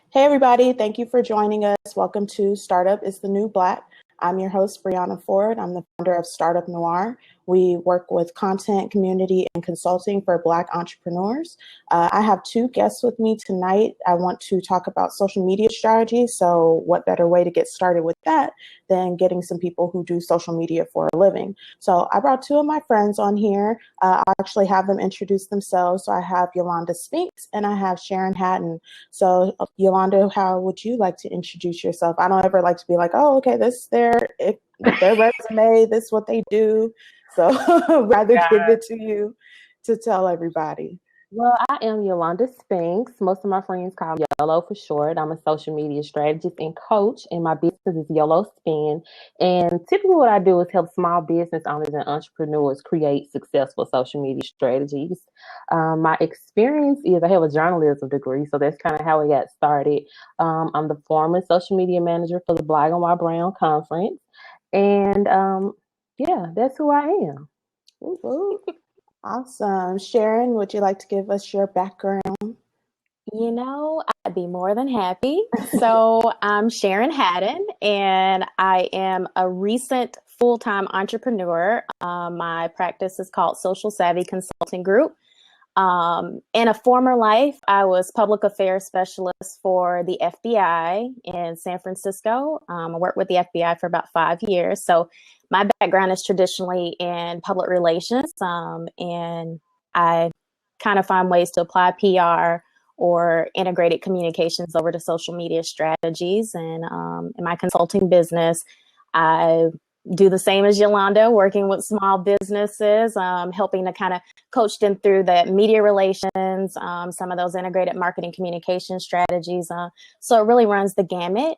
Hey, everybody. Thank you for joining us. Welcome to Startup is the New Black. I'm your host, Brianna Ford. I'm the founder of Startup Noir. We work with content, community, and consulting for Black entrepreneurs. I have two guests with me tonight. I want to talk about social media strategy. So what better way to get started with that than getting some people who do social media for a living? So I brought two of my friends on here. I'll actually have them introduce themselves. So I have Yolanda Spinks and I have Sharon Hatton. So Yolanda, how would you like to introduce yourself? I don't ever like to be like, oh, okay, this is their resume, this is what they do. So rather give it to you to tell everybody. Well, I am Yolanda Spinks. Most of my friends call me YOLO for short. I'm a social media strategist and coach, and my business is YOLO Spin. And typically what I do is help small business owners and entrepreneurs create successful social media strategies. My experience is I have a journalism degree, so that's kind of how I got started. I'm the former social media manager for the Black and White Brown Conference. And yeah, that's who I am. Ooh, awesome. Sharon, would you like to give us your background? I'd be more than happy. So I'm Sharon Hatton, and I am a recent full-time entrepreneur. My practice is called Social Savvy Consulting Group. In a former life, I was public affairs specialist for the FBI in San Francisco. I worked with the FBI for about 5 years. So my background is traditionally in public relations, and I kind of find ways to apply PR or integrated communications over to social media strategies. And in my consulting business, I do the same as Yolanda, working with small businesses, helping to kind of coach them through the media relations, some of those integrated marketing communication strategies. So it really runs the gamut.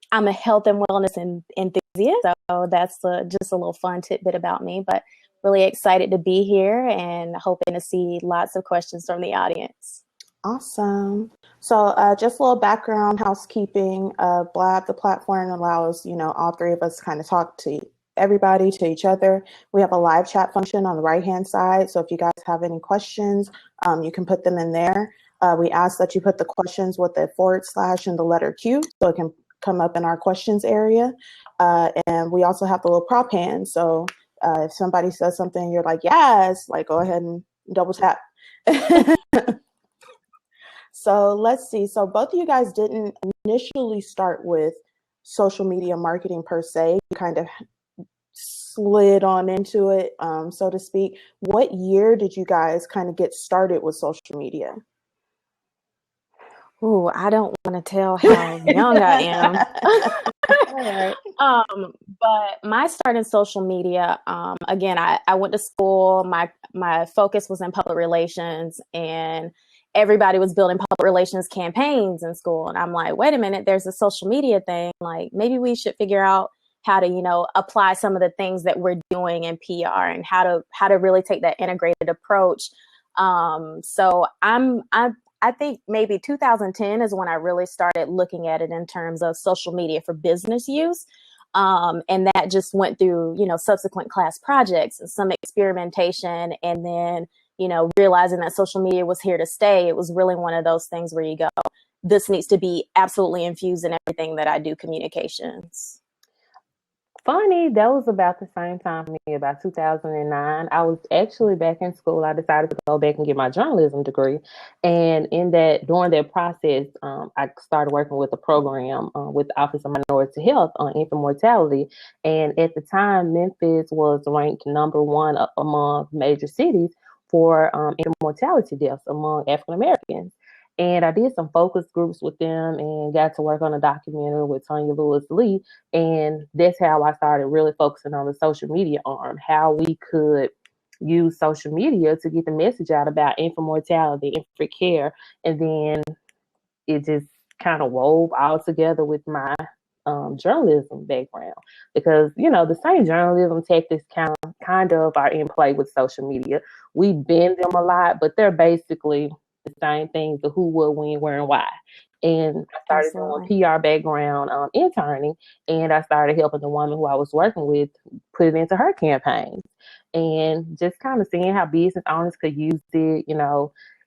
I'm a health and wellness enthusiast, so that's just a little fun tidbit about me, but really excited to be here and hoping to see lots of questions from the audience. Awesome. So just a little background housekeeping. Blab, the platform allows, all three of us kind of talk to everybody, to each other. We have a live chat function on the right-hand side. So if you guys have any questions, you can put them in there. We ask that you put the questions with the / and the letter Q so it can come up in our questions area. And we also have the little prop hand. So if somebody says something, you're like, yes, like go ahead and double tap. So let's see. So both of you guys didn't initially start with social media marketing per se. You kind of slid on into it, so to speak. What year did you guys kind of get started with social media? Ooh, I don't want to tell how young I am. All right. But my start in social media, again, I went to school. My focus was in public relations, and everybody was building public relations campaigns in school. And I'm like, wait a minute, there's a social media thing. Like maybe we should figure out how to, apply some of the things that we're doing in PR and how to really take that integrated approach. So I think maybe 2010 is when I really started looking at it in terms of social media for business use. And that just went through, subsequent class projects and some experimentation. And then, realizing that social media was here to stay. It was really one of those things where you go, this needs to be absolutely infused in everything that I do communications. Funny, that was about the same time for me, about 2009. I was actually back in school. I decided to go back and get my journalism degree. And during that process, I started working with a program with the Office of Minority Health on infant mortality. And at the time, Memphis was ranked #1 among major cities for infant mortality deaths among African Americans. And I did some focus groups with them and got to work on a documentary with Tanya Lewis Lee. And that's how I started really focusing on the social media arm, how we could use social media to get the message out about infant mortality, infant care. And then it just kind of wove all together with my journalism background, because the same journalism tactics kind of are in play with social media. We bend them a lot, but they're basically the same things: the who, what, when, where, and why. And I started doing PR background interning, and I started helping the woman who I was working with put it into her campaigns, and just kind of seeing how business owners could use it,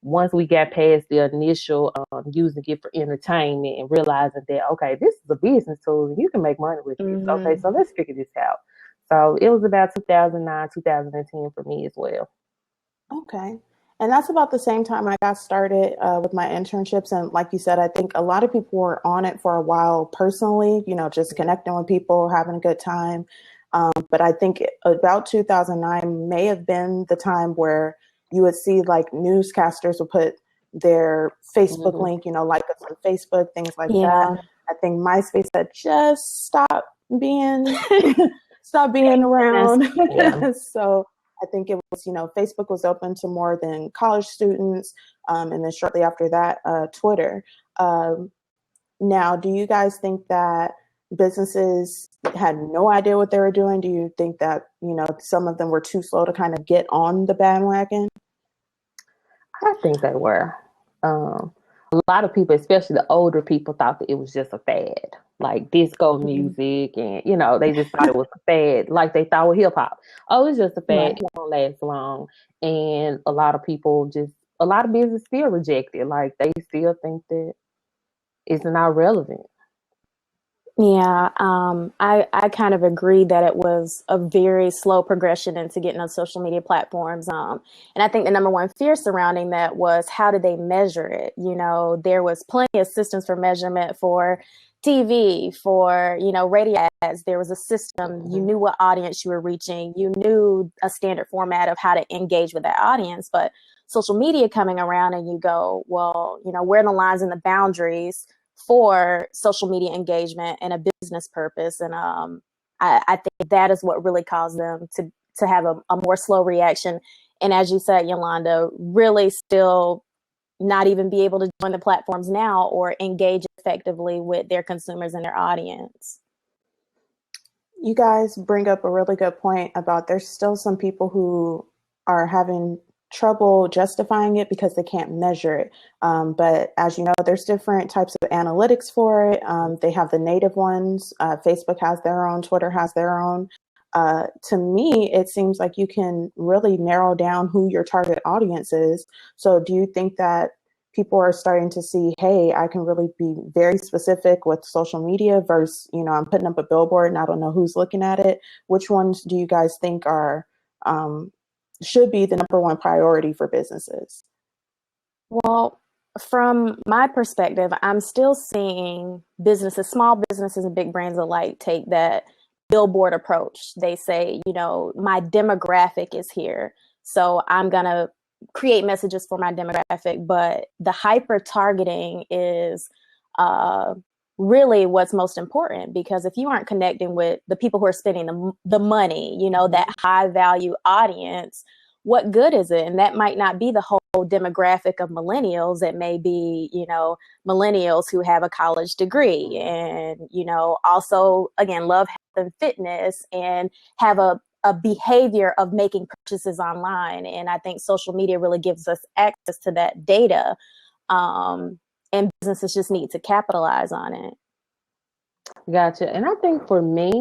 once we got past the initial using it for entertainment and realizing that, okay, this is a business tool and you can make money with this. Okay, so let's figure this out. So it was about 2009, 2010 for me as well. Okay. And that's about the same time I got started with my internships. And like you said, I think a lot of people were on it for a while personally, just connecting with people, having a good time. But I think about 2009 may have been the time where you would see like newscasters would put their Facebook link, like us on Facebook, things like that. I think MySpace had just stopped being around. So I think it was, Facebook was open to more than college students. And then shortly after that, Twitter. Now, do you guys think that businesses had no idea what they were doing? Do you think that, some of them were too slow to kind of get on the bandwagon? I think they were. A lot of people, especially the older people, thought that it was just a fad, like disco music, and they just thought it was a fad, like they thought with hip hop. Oh, it's just a fad; Right. It won't last long. And a lot of business still reject it, like they still think that it's not relevant. Yeah, I kind of agree that it was a very slow progression into getting on social media platforms. And I think the number one fear surrounding that was, how did they measure it? There was plenty of systems for measurement for TV, for, radio ads. There was a system. You knew what audience you were reaching. You knew a standard format of how to engage with that audience. But social media coming around and you go, well, where are the lines and the boundaries for social media engagement and a business purpose? And I think that is what really caused them to have a more slow reaction. And as you said, Yolanda, really still not even be able to join the platforms now or engage effectively with their consumers and their audience. You guys bring up a really good point about there's still some people who are having trouble justifying it because they can't measure it. But as you know, there's different types of analytics for it. They have the native ones. Facebook has their own, Twitter has their own. To me, it seems like you can really narrow down who your target audience is. So do you think that people are starting to see, hey, I can really be very specific with social media versus, I'm putting up a billboard and I don't know who's looking at it? Which ones do you guys think are should be the number one priority for businesses? Well, from my perspective, I'm still seeing businesses, small businesses and big brands alike, take that billboard approach. They say, my demographic is here, so I'm going to create messages for my demographic. But the hyper targeting is really what's most important, because if you aren't connecting with the people who are spending the money, that high value audience, what good is it? And that might not be the whole demographic of millennials. It may be, millennials who have a college degree and, also, again, love health and fitness and have a behavior of making purchases online. And I think social media really gives us access to that data. And businesses just need to capitalize on it. Gotcha. And I think for me,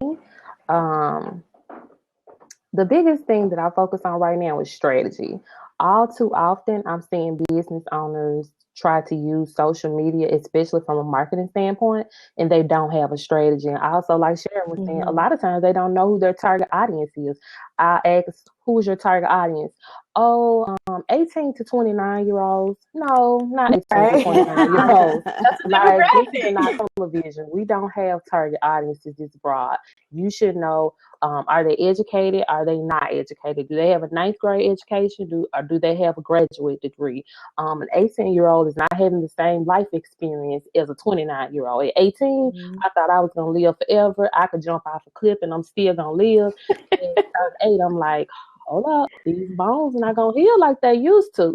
the biggest thing that I focus on right now is strategy. All too often, I'm seeing business owners try to use social media, especially from a marketing standpoint, and they don't have a strategy. And also, like Sharon was saying, a lot of times they don't know who their target audience is. I ask, who is your target audience? 18 to 29-year-olds. No, not 18 to 29-year-olds. Like, this is not television. We don't have target audiences this broad. You should know, are they educated? Are they not educated? Do they have a 9th grade education? Or do they have a graduate degree? An 18-year-old is not having the same life experience as a 29-year-old. At 18, I thought I was going to live forever. I could jump off a cliff and I'm still going to live. And at 8, I'm like, hold up, these bones are not going to heal like they used to.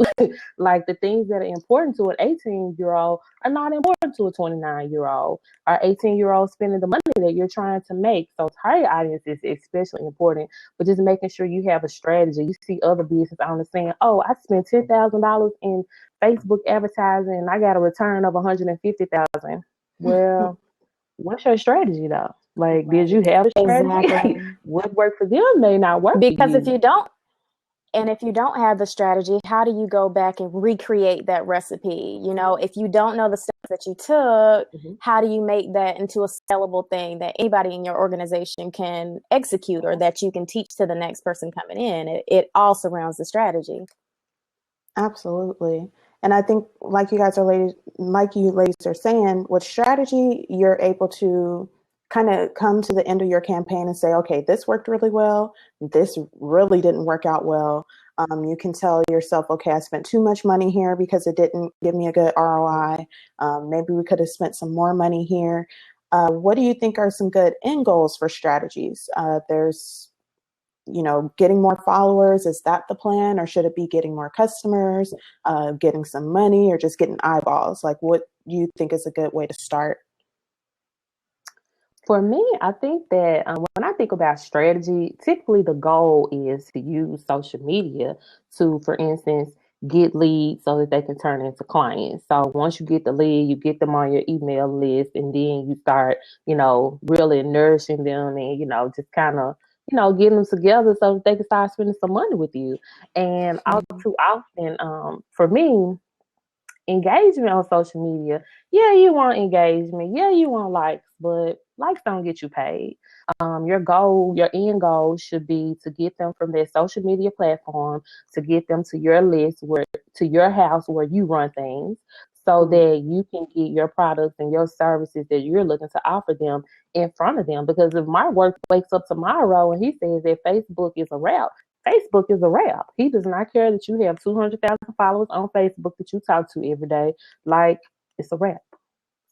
Like, the things that are important to an 18-year-old are not important to a 29-year-old. Our 18-year-old spending the money that you're trying to make. So target audience is especially important, but just making sure you have a strategy. You see other business owners saying, oh, I spent $10,000 in Facebook advertising and I got a return of $150,000. Well, what's your strategy though? Like, did you have a strategy? Exactly. What worked for them may not work because for you. if you don't, And if you don't have the strategy, how do you go back and recreate that recipe? You know, if you don't know the steps that you took, how do you make that into a scalable thing that anybody in your organization can execute or that you can teach to the next person coming in? It all surrounds the strategy. Absolutely. And I think like you ladies are saying, with strategy, you're able to kind of come to the end of your campaign and say, okay, this worked really well. This really didn't work out well. You can tell yourself, okay, I spent too much money here because it didn't give me a good ROI. Maybe we could have spent some more money here. What do you think are some good end goals for strategies? There's, getting more followers. Is that the plan? Or should it be getting more customers, getting some money, or just getting eyeballs? Like, what do you think is a good way to start? For me, I think that when I think about strategy, typically the goal is to use social media to, for instance, get leads so that they can turn into clients. So once you get the lead, you get them on your email list, and then you start, really nourishing them and, just kind of, getting them together so that they can start spending some money with you. And all too often, for me, engagement on social media, yeah, you want engagement, yeah, you want likes, but likes don't get you paid. Your end goal should be to get them from their social media platform, to get them to your list, to your house where you run things, so that you can get your products and your services that you're looking to offer them in front of them. Because if my work wakes up tomorrow and he says that Facebook is a wrap, Facebook is a wrap. He does not care that you have 200,000 followers on Facebook that you talk to every day. Like, it's a wrap.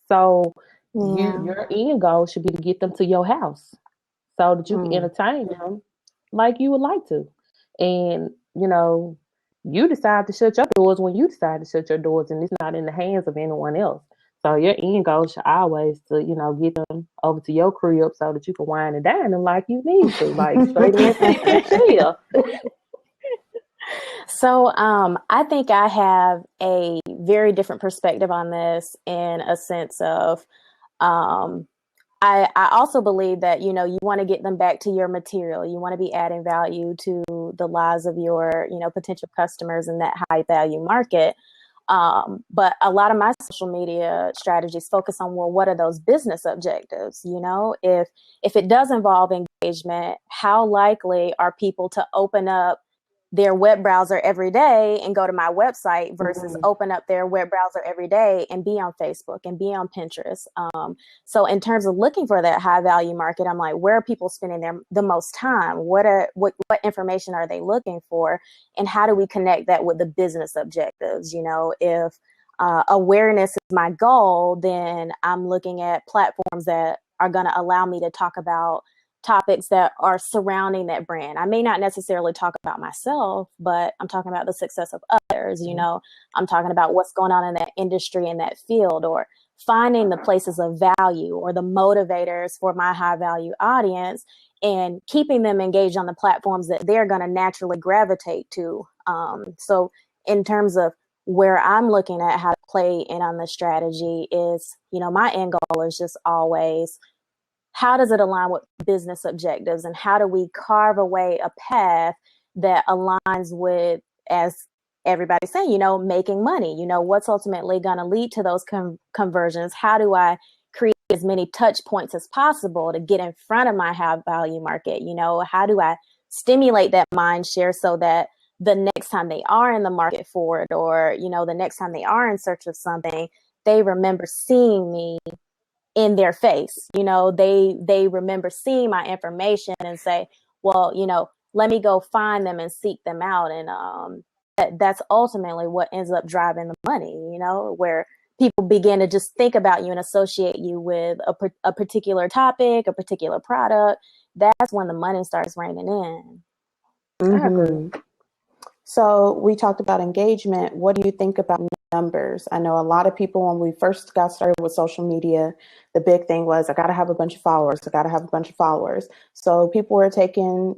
So your end goal should be to get them to your house so that you can entertain them like you would like to. And, you decide to shut your doors when you decide to shut your doors, and it's not in the hands of anyone else. So your end goal should always to, get them over to your crib so that you can wine and dine them like you need to, like straight in and chill. So I think I have a very different perspective on this, in a sense of I also believe that, you want to get them back to your material. You want to be adding value to the lives of your, potential customers in that high value market. But a lot of my social media strategies focus on, well, what are those business objectives? If it does involve engagement, how likely are people to open up their web browser every day and go to my website versus open up their web browser every day and be on Facebook and be on Pinterest. So in terms of looking for that high value market, I'm like, where are people spending the most time? What information are they looking for? And how do we connect that with the business objectives? If awareness is my goal, then I'm looking at platforms that are going to allow me to talk about topics that are surrounding that brand. I may not necessarily talk about myself, but I'm talking about the success of others. I'm talking about what's going on in that industry, in that field, or finding the places of value or the motivators for my high value audience and keeping them engaged on the platforms that they're going to naturally gravitate to. So in terms of where I'm looking at how to play in on the strategy is, my end goal is just always, how does it align with business objectives, and how do we carve away a path that aligns with, as everybody's saying, making money? What's ultimately going to lead to those conversions? How do I create as many touch points as possible to get in front of my high value market? How do I stimulate that mind share so that the next time they are in the market for it, or, the next time they are in search of something, they remember seeing me in their face? They remember seeing my information and say, well, let me go find them and seek them out. And that's ultimately what ends up driving the money, where people begin to just think about you and associate you with a particular topic, a particular product. That's when the money starts raining in. I agree. So we talked about engagement. What do you think about numbers? I know a lot of people, when we first got started with social media, the big thing was, I got to have a bunch of followers. I got to have a bunch of followers. So people were taking,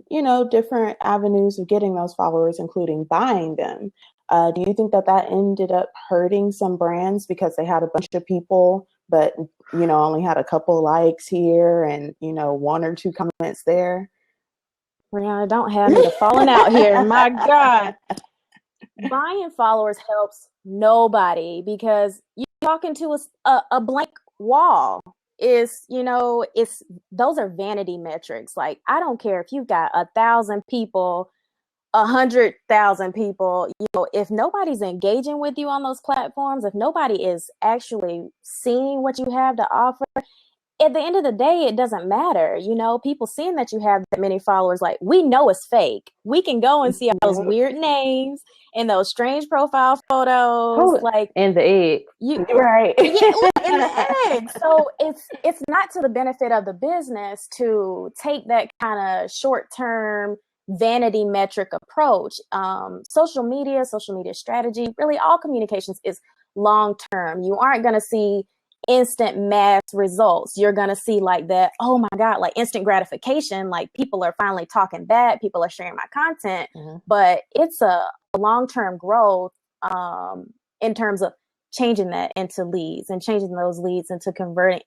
different avenues of getting those followers, including buying them. Do you think that ended up hurting some brands because they had a bunch of people, but, only had a couple likes here and, one or two comments there? Rihanna, don't have me to falling out here. My God. Buying followers helps nobody because you're talking to a blank wall. It's those are vanity metrics. Like, I don't care if you've got 1,000 people, 100,000 people, if nobody's engaging with you on those platforms, if nobody is actually seeing what you have to offer, at the end of the day, it doesn't matter. People seeing that you have that many followers, like, we know it's fake. We can go and see those weird names and those strange profile photos, like, and the egg. Right. Yeah, in the egg. So it's not to the benefit of the business to take that kind of short-term vanity metric approach. Social media strategy, really all communications is long-term. You aren't going to see instant mass results. You're going to see like that, oh my God, like instant gratification, like people are finally talking back, people are sharing my content, but it's a long-term growth in terms of changing that into leads and changing those leads into converting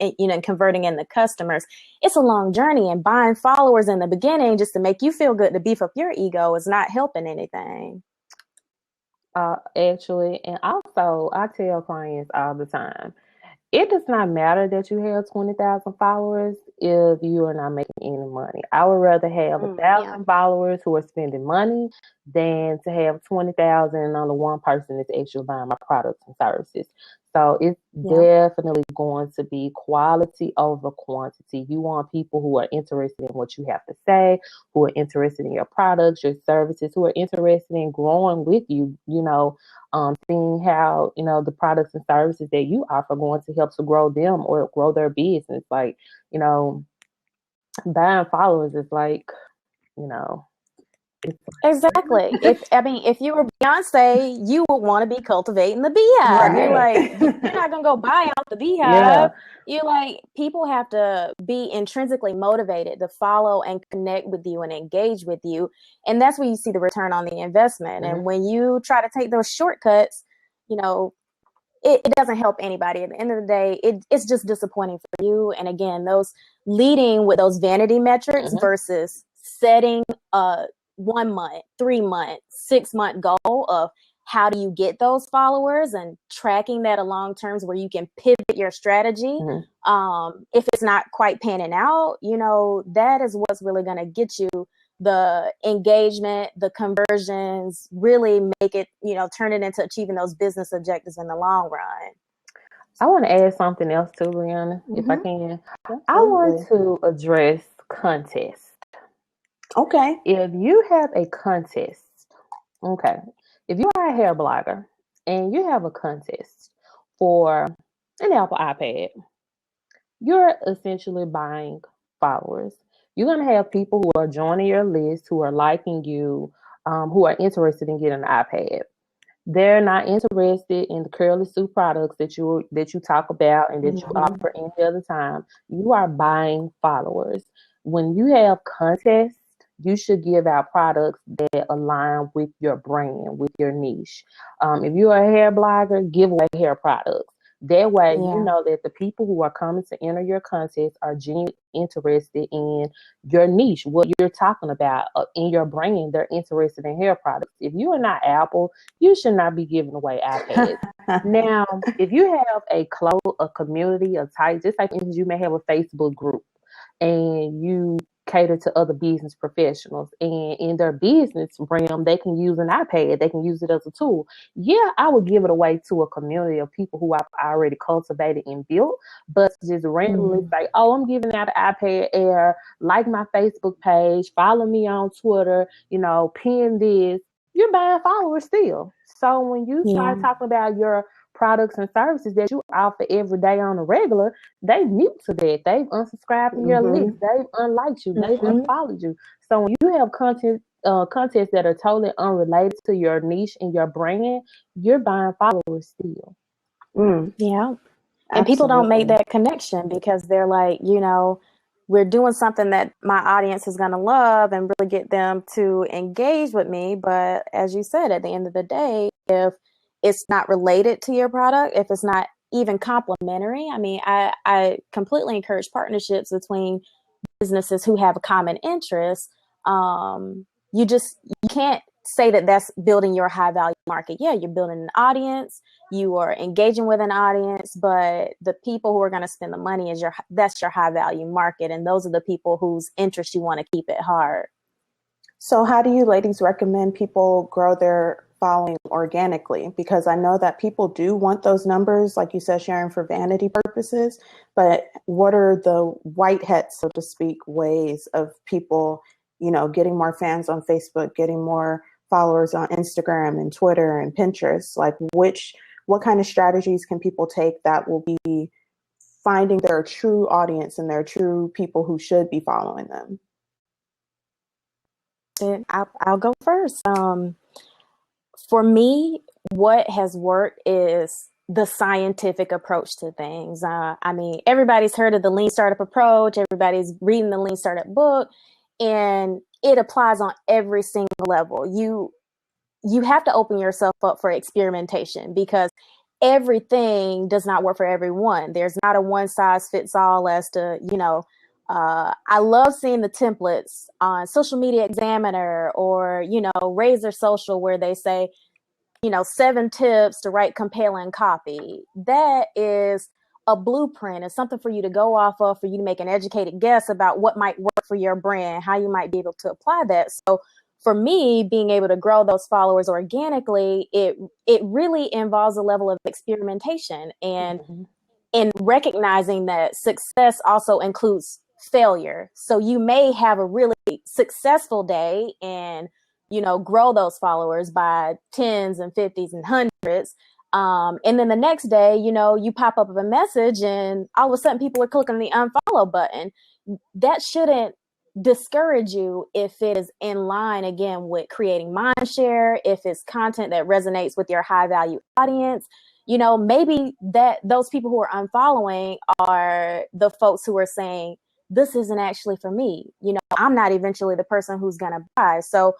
into customers. It's a long journey, and buying followers in the beginning just to make you feel good, to beef up your ego, is not helping anything. Actually, and also I tell clients all the time, it does not matter that you have 20,000 followers if you are not making any money. I would rather have 1,000 followers who are spending money than to have 20,000 and only one person that's actually buying my products and services. So it's definitely going to be quality over quantity. You want people who are interested in what you have to say, who are interested in your products, your services, who are interested in growing with you, seeing how, the products and services that you offer going to help to grow them or grow their business. Like, buying followers is like, Exactly. If you were Beyonce, you would want to be cultivating the beehive. Right. You're like, you're not gonna go buy out the beehive. Yeah. You're like, people have to be intrinsically motivated to follow and connect with you and engage with you, and that's where you see the return on the investment. And when you try to take those shortcuts, it doesn't help anybody. At the end of the day, it's just disappointing for you. And again, those leading with those vanity metrics versus setting a 1 month, 3 month, 6 month goal of how do you get those followers and tracking that along terms where you can pivot your strategy. If it's not quite panning out, that is what's really going to get you the engagement, the conversions, really make it, turn it into achieving those business objectives in the long run. I want to add something else too, Brianna, if I can. Absolutely. I want to address contests. Okay. If you have a contest, if you are a hair blogger and you have a contest for an Apple iPad, you're essentially buying followers. You're going to have people who are joining your list, who are liking you, who are interested in getting an iPad. They're not interested in the Curly Sue products that you talk about and that you offer any other time. You are buying followers. When you have contests, you should give out products that align with your brand, with your niche. If you're a hair blogger, give away hair products. That way, you know that the people who are coming to enter your contest are genuinely interested in your niche, what you're talking about in your brand. They're interested in hair products. If you are not Apple, you should not be giving away iPads. Now, if you have a community, a type, just like you may have a Facebook group and you cater to other business professionals, and in their business realm, they can use an iPad. They can use it as a tool. Yeah, I would give it away to a community of people who I've already cultivated and built, but just randomly say, oh, I'm giving out an iPad Air, like my Facebook page, follow me on Twitter, pin this, you're buying followers still. So when you start talking about your products and services that you offer every day on a regular, they mute to that. They've unsubscribed from your list. They've unliked you. They've unfollowed you. So when you have contests that are totally unrelated to your niche and your brand, you're buying followers still. Yeah. And people don't make that connection because they're like, we're doing something that my audience is going to love and really get them to engage with me. But as you said, at the end of the day, if it's not related to your product, if it's not even complementary, I completely encourage partnerships between businesses who have a common interest. You can't say that that's building your high value market. Yeah, you're building an audience, you are engaging with an audience, but the people who are going to spend the money that's your high value market, and those are the people whose interest you want to keep at heart. So how do you ladies recommend people grow their following organically? Because I know that people do want those numbers, like you said, Sharon, for vanity purposes, but what are the white hat, so to speak, ways of people, getting more fans on Facebook, getting more followers on Instagram and Twitter and Pinterest? Like what kind of strategies can people take that will be finding their true audience and their true people who should be following them? I'll go first. For me, what has worked is the scientific approach to things. Everybody's heard of the Lean Startup approach. Everybody's reading the Lean Startup book, and it applies on every single level. You have to open yourself up for experimentation, because everything does not work for everyone. There's not a one size fits all as to, I love seeing the templates on Social Media Examiner or, Razor Social, where they say, 7 tips to write compelling copy. That is a blueprint. It's something for you to go off of, for you to make an educated guess about what might work for your brand, how you might be able to apply that. So for me, being able to grow those followers organically, it really involves a level of experimentation and recognizing that success also includes failure. So you may have a really successful day and, grow those followers by 10s and 50s and 100s. And then the next day, you pop up with a message and all of a sudden people are clicking the unfollow button. That shouldn't discourage you if it is in line, again, with creating mind share, if it's content that resonates with your high value audience. Maybe that those people who are unfollowing are the folks who are saying, this isn't actually for me. I'm not eventually the person who's going to buy. So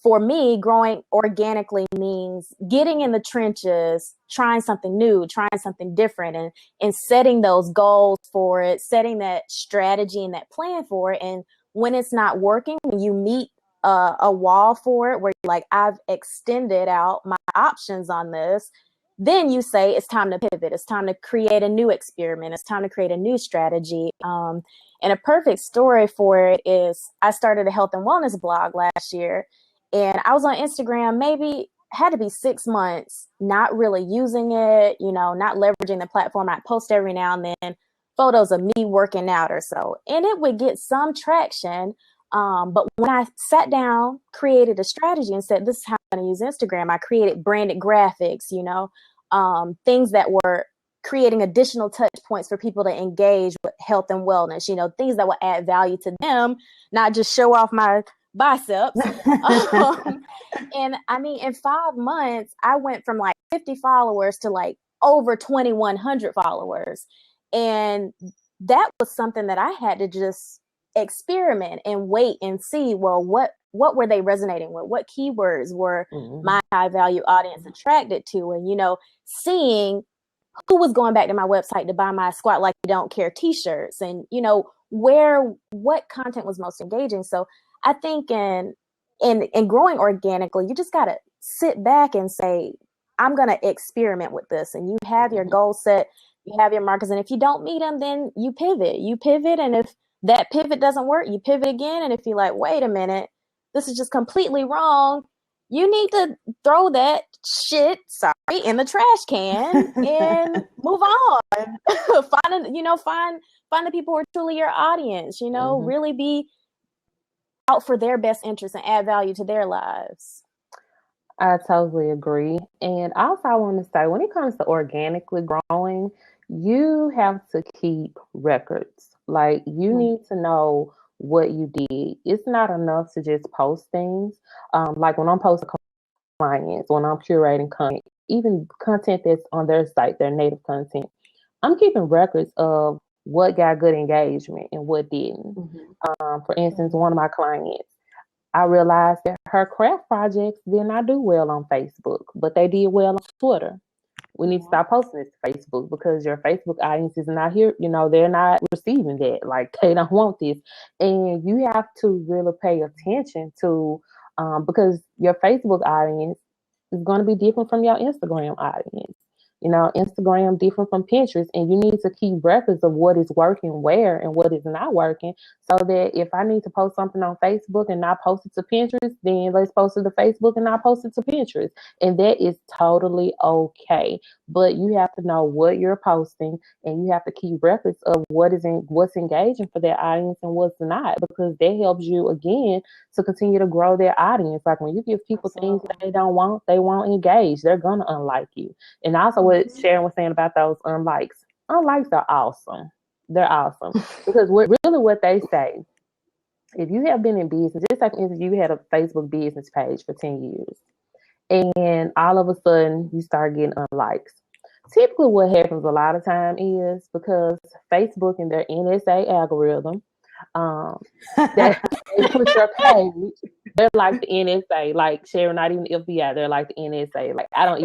for me, growing organically means getting in the trenches, trying something new, trying something different, and setting those goals for it, setting that strategy and that plan for it. And when it's not working, when you meet a wall for it, where you're like, I've extended out my options on this, then you say it's time to pivot. It's time to create a new experiment. It's time to create a new strategy. And a perfect story for it is I started a health and wellness blog last year, and I was on Instagram, maybe had to be 6 months, not really using it, not leveraging the platform. I'd post every now and then photos of me working out or so, and it would get some traction. But when I sat down, created a strategy and said, this is how I'm going to use Instagram, I created branded graphics, things that were creating additional touch points for people to engage with health and wellness, things that will add value to them, not just show off my biceps. And in 5 months, I went from like 50 followers to like over 2,100 followers. And that was something that I had to just experiment and wait and see, well, what were they resonating with? What keywords were my high value audience attracted to? And, seeing who was going back to my website to buy my Squat Like You Don't Care t-shirts, and, what content was most engaging. So I think in growing organically, you just got to sit back and say, I'm going to experiment with this. And you have your goal set, you have your markers. And if you don't meet them, then you pivot. And if that pivot doesn't work, you pivot again. And if you're like, wait a minute, this is just completely wrong, you need to throw that shit, in the trash can and move on. Find the people who are truly your audience, really be out for their best interests and add value to their lives. I totally agree. And also I want to say, when it comes to organically growing, you have to keep records. Like, you need to know what you did. It's not enough to just post things. Like when I'm posting clients, when I'm curating content, even content that's on their site, their native content, I'm keeping records of what got good engagement and what didn't. For instance, one of my clients, I realized that her craft projects did not do well on Facebook, but they did well on Twitter. We need to stop posting this to Facebook because your Facebook audience is not here. They're not receiving that. Like, they don't want this. And you have to really pay attention to, because your Facebook audience is going to be different from your Instagram audience. Instagram different from Pinterest, and you need to keep records of what is working where and what is not working, so that if I need to post something on Facebook and not post it to Pinterest, then let's post it to Facebook and not post it to Pinterest. And that is totally okay. But you have to know what you're posting, and you have to keep records of what's engaging for their audience and what's not, because that helps you again to continue to grow their audience. Like, when you give people things that they don't want, they won't engage. They're gonna unlike you. And also what Sharon was saying about those unlikes. Unlikes are awesome. They're awesome because really what they say, if you have been in business, just like you had a Facebook business page for 10 years, and all of a sudden you start getting unlikes. Typically what happens a lot of time is because Facebook and their NSA algorithm, that they put your page, they're like the NSA, like Sharon, not even the FBI, they're like the NSA. Like, I don't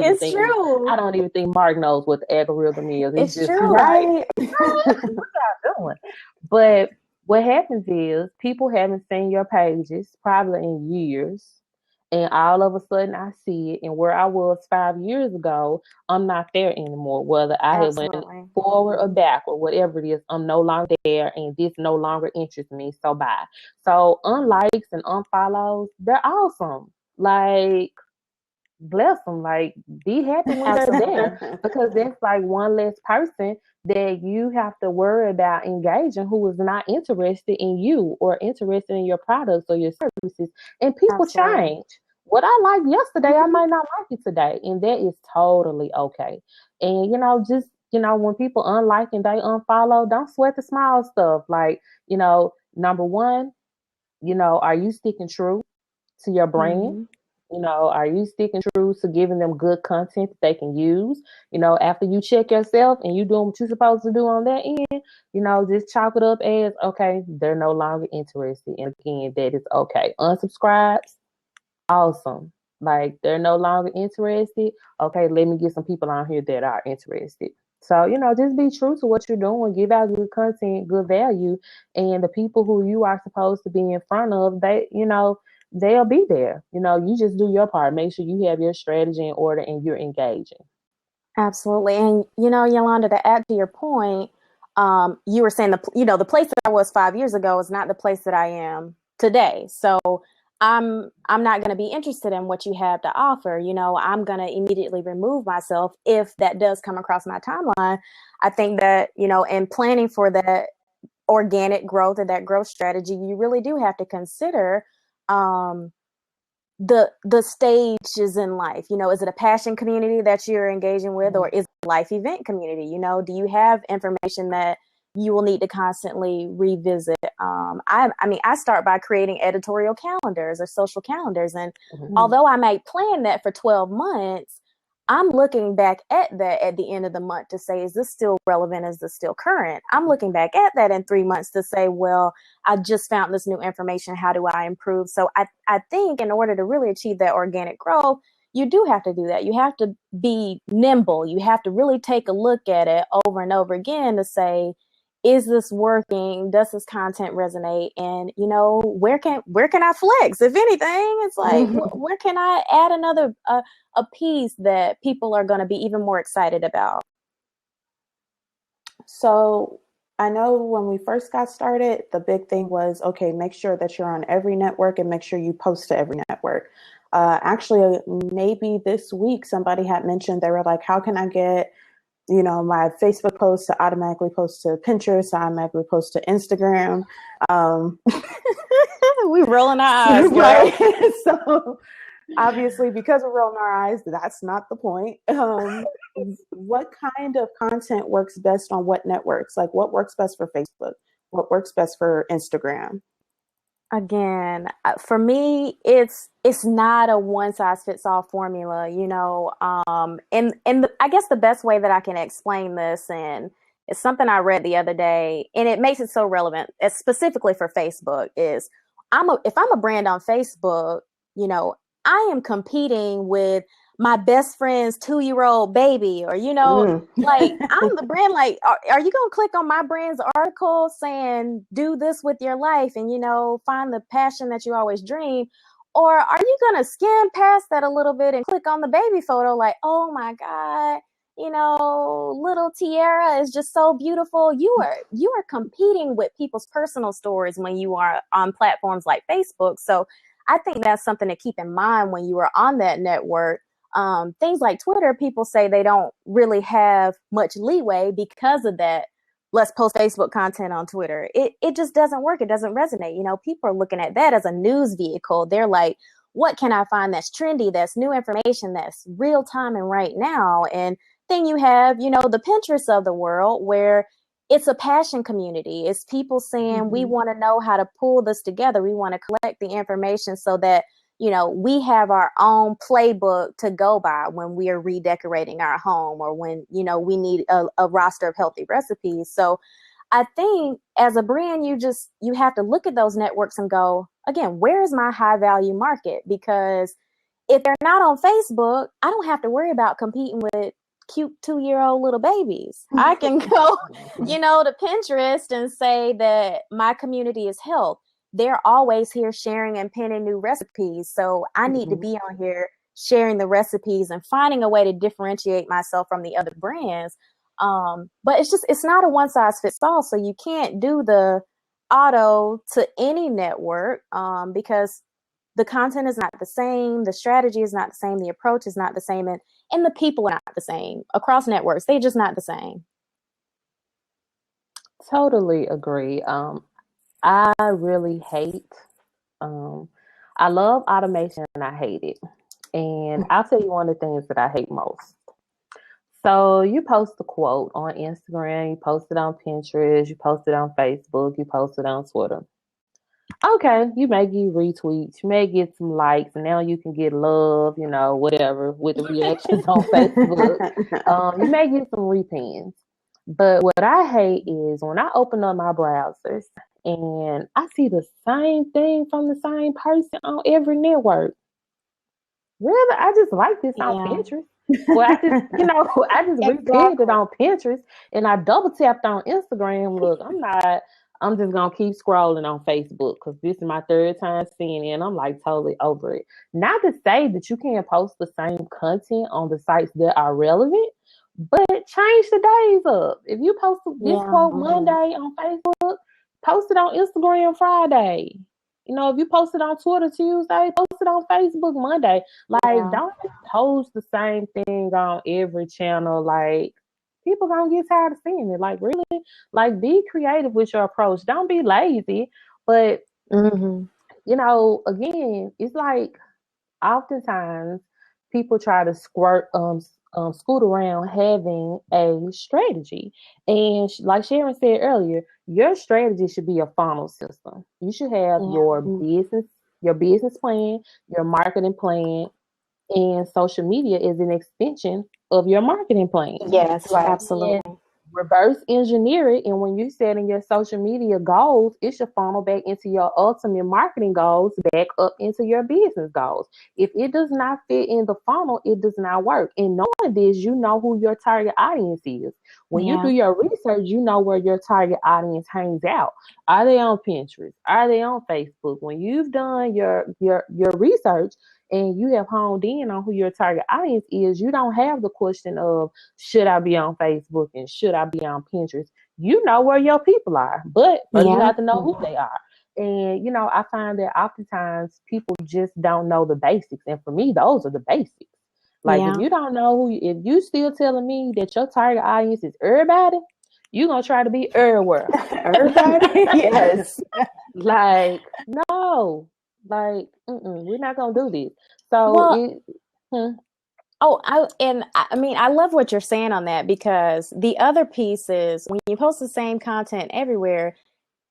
even think Mark knows what the algorithm is. It's just true, right? What y'all doing? But what happens is people haven't seen your pages probably in years, and all of a sudden I see it, and where I was 5 years ago, I'm not there anymore. Whether I have went forward or backward, whatever it is, I'm no longer there, and this no longer interests me. So bye. So unlikes and unfollows, they're awesome. Like, bless them. Like, be happy when they're there, because that's like one less person that you have to worry about engaging who is not interested in you or interested in your products or your services. And people change. What I liked yesterday, I might not like it today, and that is totally okay. And when people unlike and they unfollow, don't sweat the small stuff. Like, number one, are you sticking true to your brand? Are you sticking true to giving them good content that they can use? After you check yourself and you doing what you're supposed to do on that end, just chalk it up as, okay, they're no longer interested. And again, that is okay. Unsubscribes, awesome. Like, they're no longer interested. Okay, let me get some people on here that are interested. So, just be true to what you're doing. Give out good content, good value. And the people who you are supposed to be in front of, they'll be there. You just do your part. Make sure you have your strategy in order and you're engaging. Absolutely. And, Yolanda, to add to your point, you were saying the place that I was 5 years ago is not the place that I am today. So I'm not going to be interested in what you have to offer. I'm going to immediately remove myself if that does come across my timeline. I think that, in planning for that organic growth and that growth strategy, you really do have to consider the stages in life. Is it a passion community that you're engaging with, or is it a life event community? Do you have information that you will need to constantly revisit? I start by creating editorial calendars or social calendars, and although I might plan that for 12 months, I'm looking back at that at the end of the month to say, is this still relevant? Is this still current? I'm looking back at that in 3 months to say, well, I just found this new information. How do I improve? So I think in order to really achieve that organic growth, you do have to do that. You have to be nimble. You have to really take a look at it over and over again to say, is this working? Does this content resonate? And, where can I flex? If anything, it's like, where can I add another, a piece that people are going to be even more excited about? So I know when we first got started, the big thing was, okay, make sure that you're on every network and make sure you post to every network. Actually, maybe this week, somebody had mentioned, they were like, how can I get my Facebook posts to automatically post to Pinterest, automatically post to Instagram. We rolling our eyes, right? So obviously, because we're rolling our eyes, that's not the point. What kind of content works best on what networks? Like, what works best for Facebook? What works best for Instagram? Again, for me, it's not a one size fits all formula, and I guess the best way that I can explain this, and it's something I read the other day, and it makes it so relevant, specifically for Facebook, is if I'm a brand on Facebook, I am competing with my best friend's 2-year-old baby, or, like, I'm the brand, like, are you going to click on my brand's article saying, do this with your life and, find the passion that you always dream? Or are you going to skim past that a little bit and click on the baby photo like, oh my God, little Tiara is just so beautiful. You are competing with people's personal stories when you are on platforms like Facebook. So I think that's something to keep in mind when you are on that network. Things like Twitter, people say they don't really have much leeway because of that. Let's post Facebook content on Twitter. It just doesn't work. It doesn't resonate. People are looking at that as a news vehicle. They're like, what can I find that's trendy, that's new information, that's real time and right now? And then you have, the Pinterest of the world, where it's a passion community. It's people saying, we want to know how to pull this together. We want to collect the information so that, we have our own playbook to go by when we are redecorating our home, or when, we need a roster of healthy recipes. So I think as a brand, you have to look at those networks and go, again, where is my high value market? Because if they're not on Facebook, I don't have to worry about competing with cute 2-year-old little babies. I can go, to Pinterest and say that my community is health. They're always here sharing and pinning new recipes. So I need to be on here sharing the recipes and finding a way to differentiate myself from the other brands. But it's not a one size fits all. So you can't do the auto to any network, because the content is not the same. The strategy is not the same. The approach is not the same. And the people are not the same across networks. They're just not the same. Totally agree. I really hate, I love automation and I hate it. And I'll tell you one of the things that I hate most. So you post a quote on Instagram, you post it on Pinterest, you post it on Facebook, you post it on Twitter. Okay, you may get retweets, you may get some likes, and now you can get love, whatever, with the reactions on Facebook. You may get some repins. But what I hate is when I open up my browsers and I see the same thing from the same person on every network. Really? I just like this on Pinterest. Well, I just repinned it on Pinterest and I double tapped on Instagram. Look, I'm just going to keep scrolling on Facebook because this is my third time seeing it and I'm like totally over it. Not to say that you can't post the same content on the sites that are relevant, but change the days up. If you post this quote Monday on Facebook, post it on Instagram Friday. If you post it on Twitter Tuesday, post it on Facebook Monday. Don't post the same thing on every channel. Like, people gonna get tired of seeing it. Like, really? Like, be creative with your approach. Don't be lazy. But, again, it's like oftentimes people try to scoot around having a strategy. And like Sharon said earlier, your strategy should be a funnel system. You should have your business plan, your marketing plan, and social media is an extension of your marketing plan. Yes, absolutely. And reverse engineer it, and when you're setting your social media goals, it should funnel back into your ultimate marketing goals, back up into your business goals. If it does not fit in the funnel, it does not work. And knowing this, you know who your target audience is. When you do your research, you know where your target audience hangs out. Are they on Pinterest? Are they on Facebook? When you've done your research and you have honed in on who your target audience is, you don't have the question of, should I be on Facebook and should I be on Pinterest? You know where your people are, but you have to know who they are. And, I find that oftentimes people just don't know the basics. And for me, those are the basics. Like, if you don't know if you still telling me that your target audience is everybody, you're going to try to be everywhere. Everybody? Yes. Like, no. Like, we're not gonna do this. So, I love what you're saying on that, because the other piece is when you post the same content everywhere,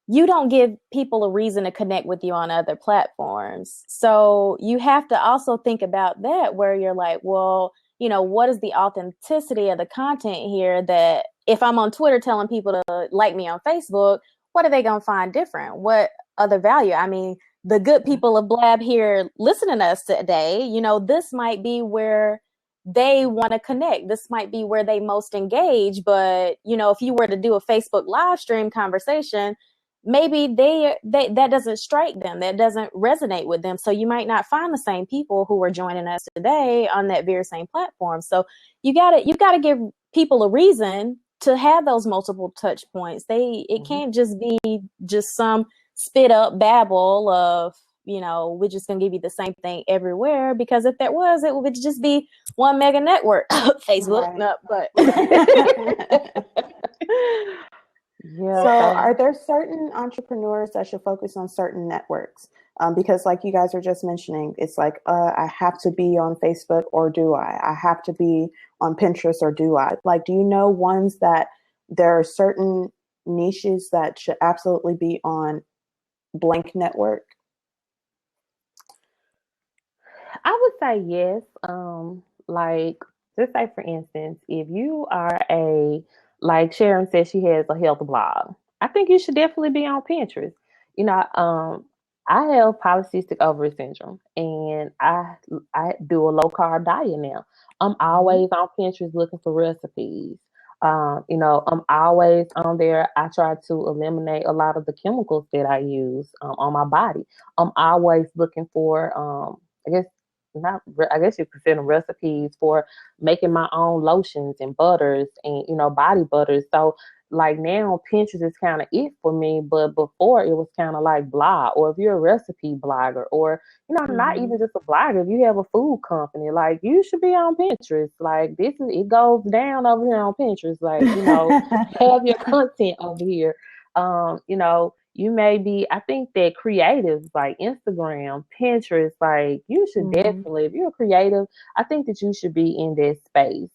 you don't give people a reason to connect with you on other platforms. So you have to also think about that, where you're like, well, what is the authenticity of the content here? That if I'm on Twitter telling people to like me on Facebook, what are they gonna find different? What other value? I mean, the good people of Blab here listening to us today, this might be where they want to connect. This might be where they most engage, but if you were to do a Facebook live stream conversation, maybe they that doesn't strike them, that doesn't resonate with them. So you might not find the same people who are joining us today on that very same platform. So you gotta give people a reason to have those multiple touch points. It can't just be just some spit up babble of, we're just gonna give you the same thing everywhere, because if that was, it would just be one mega network. Facebook. Right. No, but Yeah. So are there certain entrepreneurs that should focus on certain networks? Because like you guys are just mentioning, it's like, I have to be on Facebook, or do I? I have to be on Pinterest, or do I? Like, do you know ones that there are certain niches that should absolutely be on blank network? I would say yes. Like, just say for instance, if you are like Sharon said, she has a health blog, I think you should definitely be on Pinterest. I have polycystic ovary syndrome, and I do a low carb diet now. I'm always on Pinterest looking for recipes. I'm always on there. I try to eliminate a lot of the chemicals that I use on my body. I'm always looking for, I guess you could send them recipes for making my own lotions and butters and, body butters. So like now Pinterest is kind of it for me, but before it was kind of like blog, or if you're a recipe blogger, or, not even just a blogger, if you have a food company, like you should be on Pinterest. Like it goes down over here on Pinterest. Like, have your content over here. You may be, I think that creatives like Instagram, Pinterest, like you should definitely, if you're a creative, I think that you should be in that space.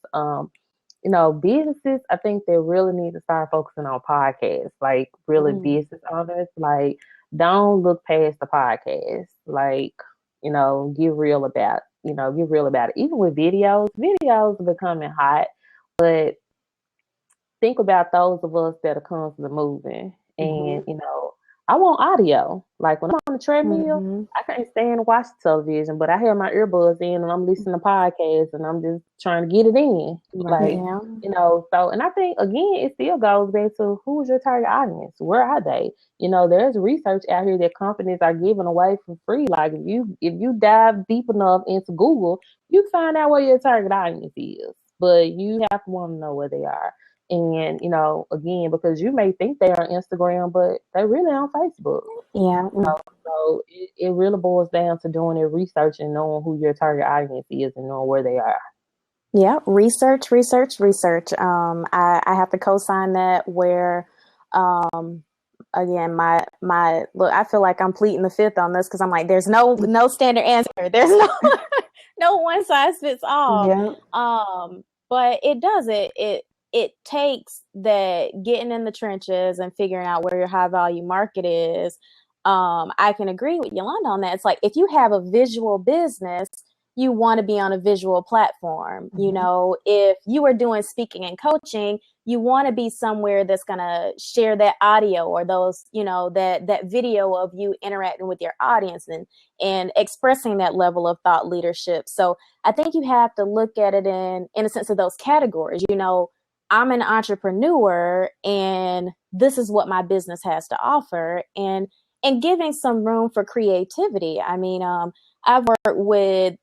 Businesses, I think they really need to start focusing on podcasts, like really business owners, like don't look past the podcast, like, get real about it. Even with videos are becoming hot, but think about those of us that are constantly moving. And, I want audio. Like when I'm on the treadmill, I can't stand to watch television, but I have my earbuds in and I'm listening to podcasts and I'm just trying to get it in. So, and I think, again, it still goes back to who's your target audience? Where are they? There's research out here that companies are giving away for free. Like if you dive deep enough into Google, you find out where your target audience is, but you have to want to know where they are. And, again, because you may think they're on Instagram, but they're really on Facebook. Yeah. So it really boils down to doing their research and knowing who your target audience is and knowing where they are. Yeah. Research. I have to co-sign that, where, again, my look, I feel like I'm pleading the fifth on this, because I'm like, there's no standard answer. There's no one size fits all. Yeah. But it does it takes that getting in the trenches and figuring out where your high value market is. I can agree with Yolanda on that. It's like, if you have a visual business, you want to be on a visual platform. If you are doing speaking and coaching, you want to be somewhere that's going to share that audio, or those, that video of you interacting with your audience and expressing that level of thought leadership. So I think you have to look at it in a sense of those categories. I'm an entrepreneur and this is what my business has to offer, and giving some room for creativity. I mean, I've worked with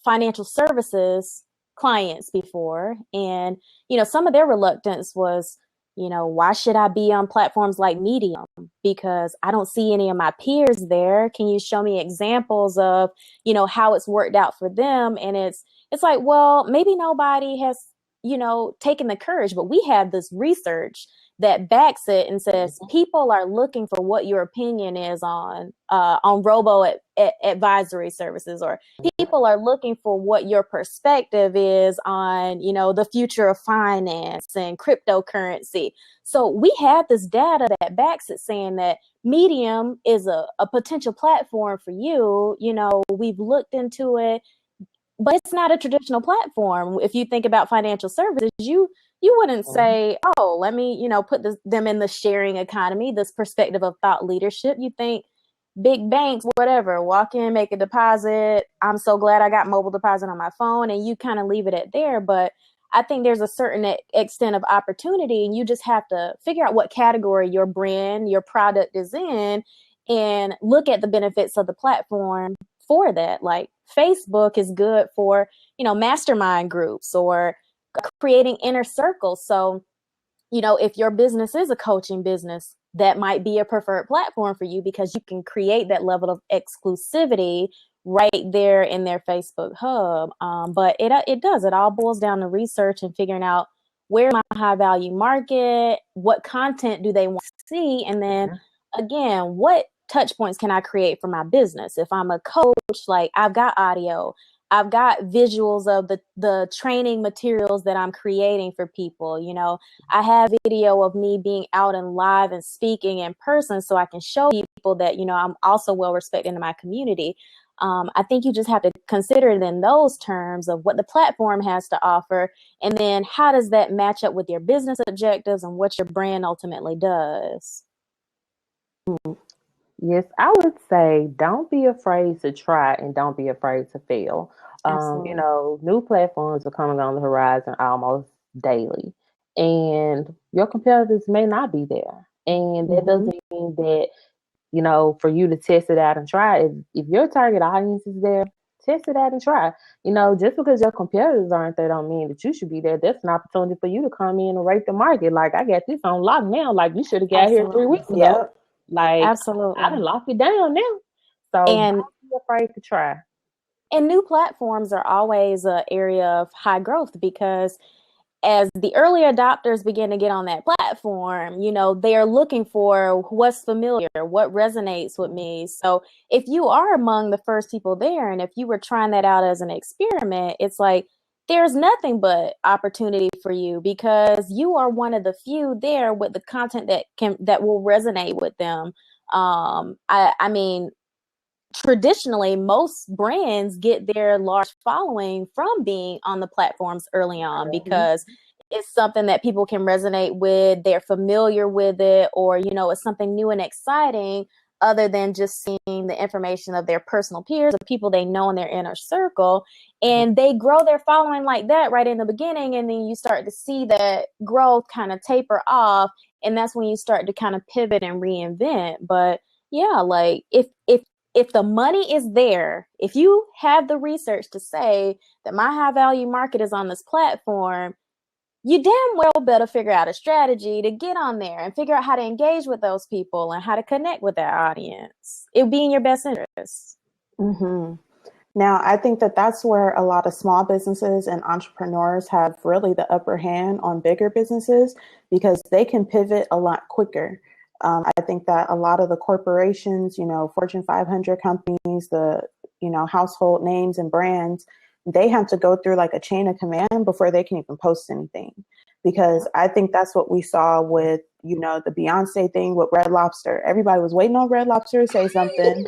financial services clients before, and, some of their reluctance was, why should I be on platforms like Medium? Because I don't see any of my peers there. Can you show me examples of, how it's worked out for them? And it's like, well, maybe nobody has, taken the courage, but we have this research that backs it and says people are looking for what your opinion is on robo advisory services, or people are looking for what your perspective is on, the future of finance and cryptocurrency. So we have this data that backs it, saying that Medium is a potential platform for you. We've looked into it, but it's not a traditional platform. If you think about financial services, you wouldn't say, oh, let me, put them in the sharing economy, this perspective of thought leadership. You think big banks, whatever, walk in, make a deposit. I'm so glad I got mobile deposit on my phone, and you kind of leave it at there. But I think there's a certain extent of opportunity, and you just have to figure out what category your brand, your product is in, and look at the benefits of the platform for that. Like Facebook is good for, mastermind groups or creating inner circles. So, if your business is a coaching business, that might be a preferred platform for you because you can create that level of exclusivity right there in their Facebook hub. But it all boils down to research and figuring out where's my high value market, what content do they want to see, and then again, what touch points can I create for my business? If I'm a coach, like I've got audio, I've got visuals of the training materials that I'm creating for people. I have video of me being out and live and speaking in person so I can show people that, I'm also well respected in my community. I think you just have to consider it in those terms of what the platform has to offer. And then how does that match up with your business objectives and what your brand ultimately does? Yes, I would say don't be afraid to try and don't be afraid to fail. New platforms are coming on the horizon almost daily, and your competitors may not be there. And that doesn't mean that, for you to test it out and try. If your target audience is there, test it out and try. Just because your competitors aren't there don't mean that you should be there. That's an opportunity for you to come in and rate the market. Like, I got this on lock now. Like, you should have got here 3 weeks ago. Yep. Like, absolutely, I done locked it down now. So and don't be afraid to try. And new platforms are always an area of high growth because as the early adopters begin to get on that platform, they are looking for what's familiar, what resonates with me. So if you are among the first people there, and if you were trying that out as an experiment, it's like there's nothing but opportunity for you because you are one of the few there with the content that will resonate with them. I mean, traditionally, most brands get their large following from being on the platforms early on because it's something that people can resonate with. They're familiar with it, or, it's something new and exciting other than just seeing the information of their personal peers or people they know in their inner circle. And they grow their following like that right in the beginning. And then you start to see that growth kind of taper off. And that's when you start to kind of pivot and reinvent. But yeah, like if the money is there, if you have the research to say that my high value market is on this platform, you damn well better figure out a strategy to get on there and figure out how to engage with those people and how to connect with that audience. It would be in your best interest. Now, I think that that's where a lot of small businesses and entrepreneurs have really the upper hand on bigger businesses because they can pivot a lot quicker. I think that a lot of the corporations, Fortune 500 companies, the, household names and brands, they have to go through like a chain of command before they can even post anything. Because I think that's what we saw with, the Beyonce thing with Red Lobster. Everybody was waiting on Red Lobster to say something.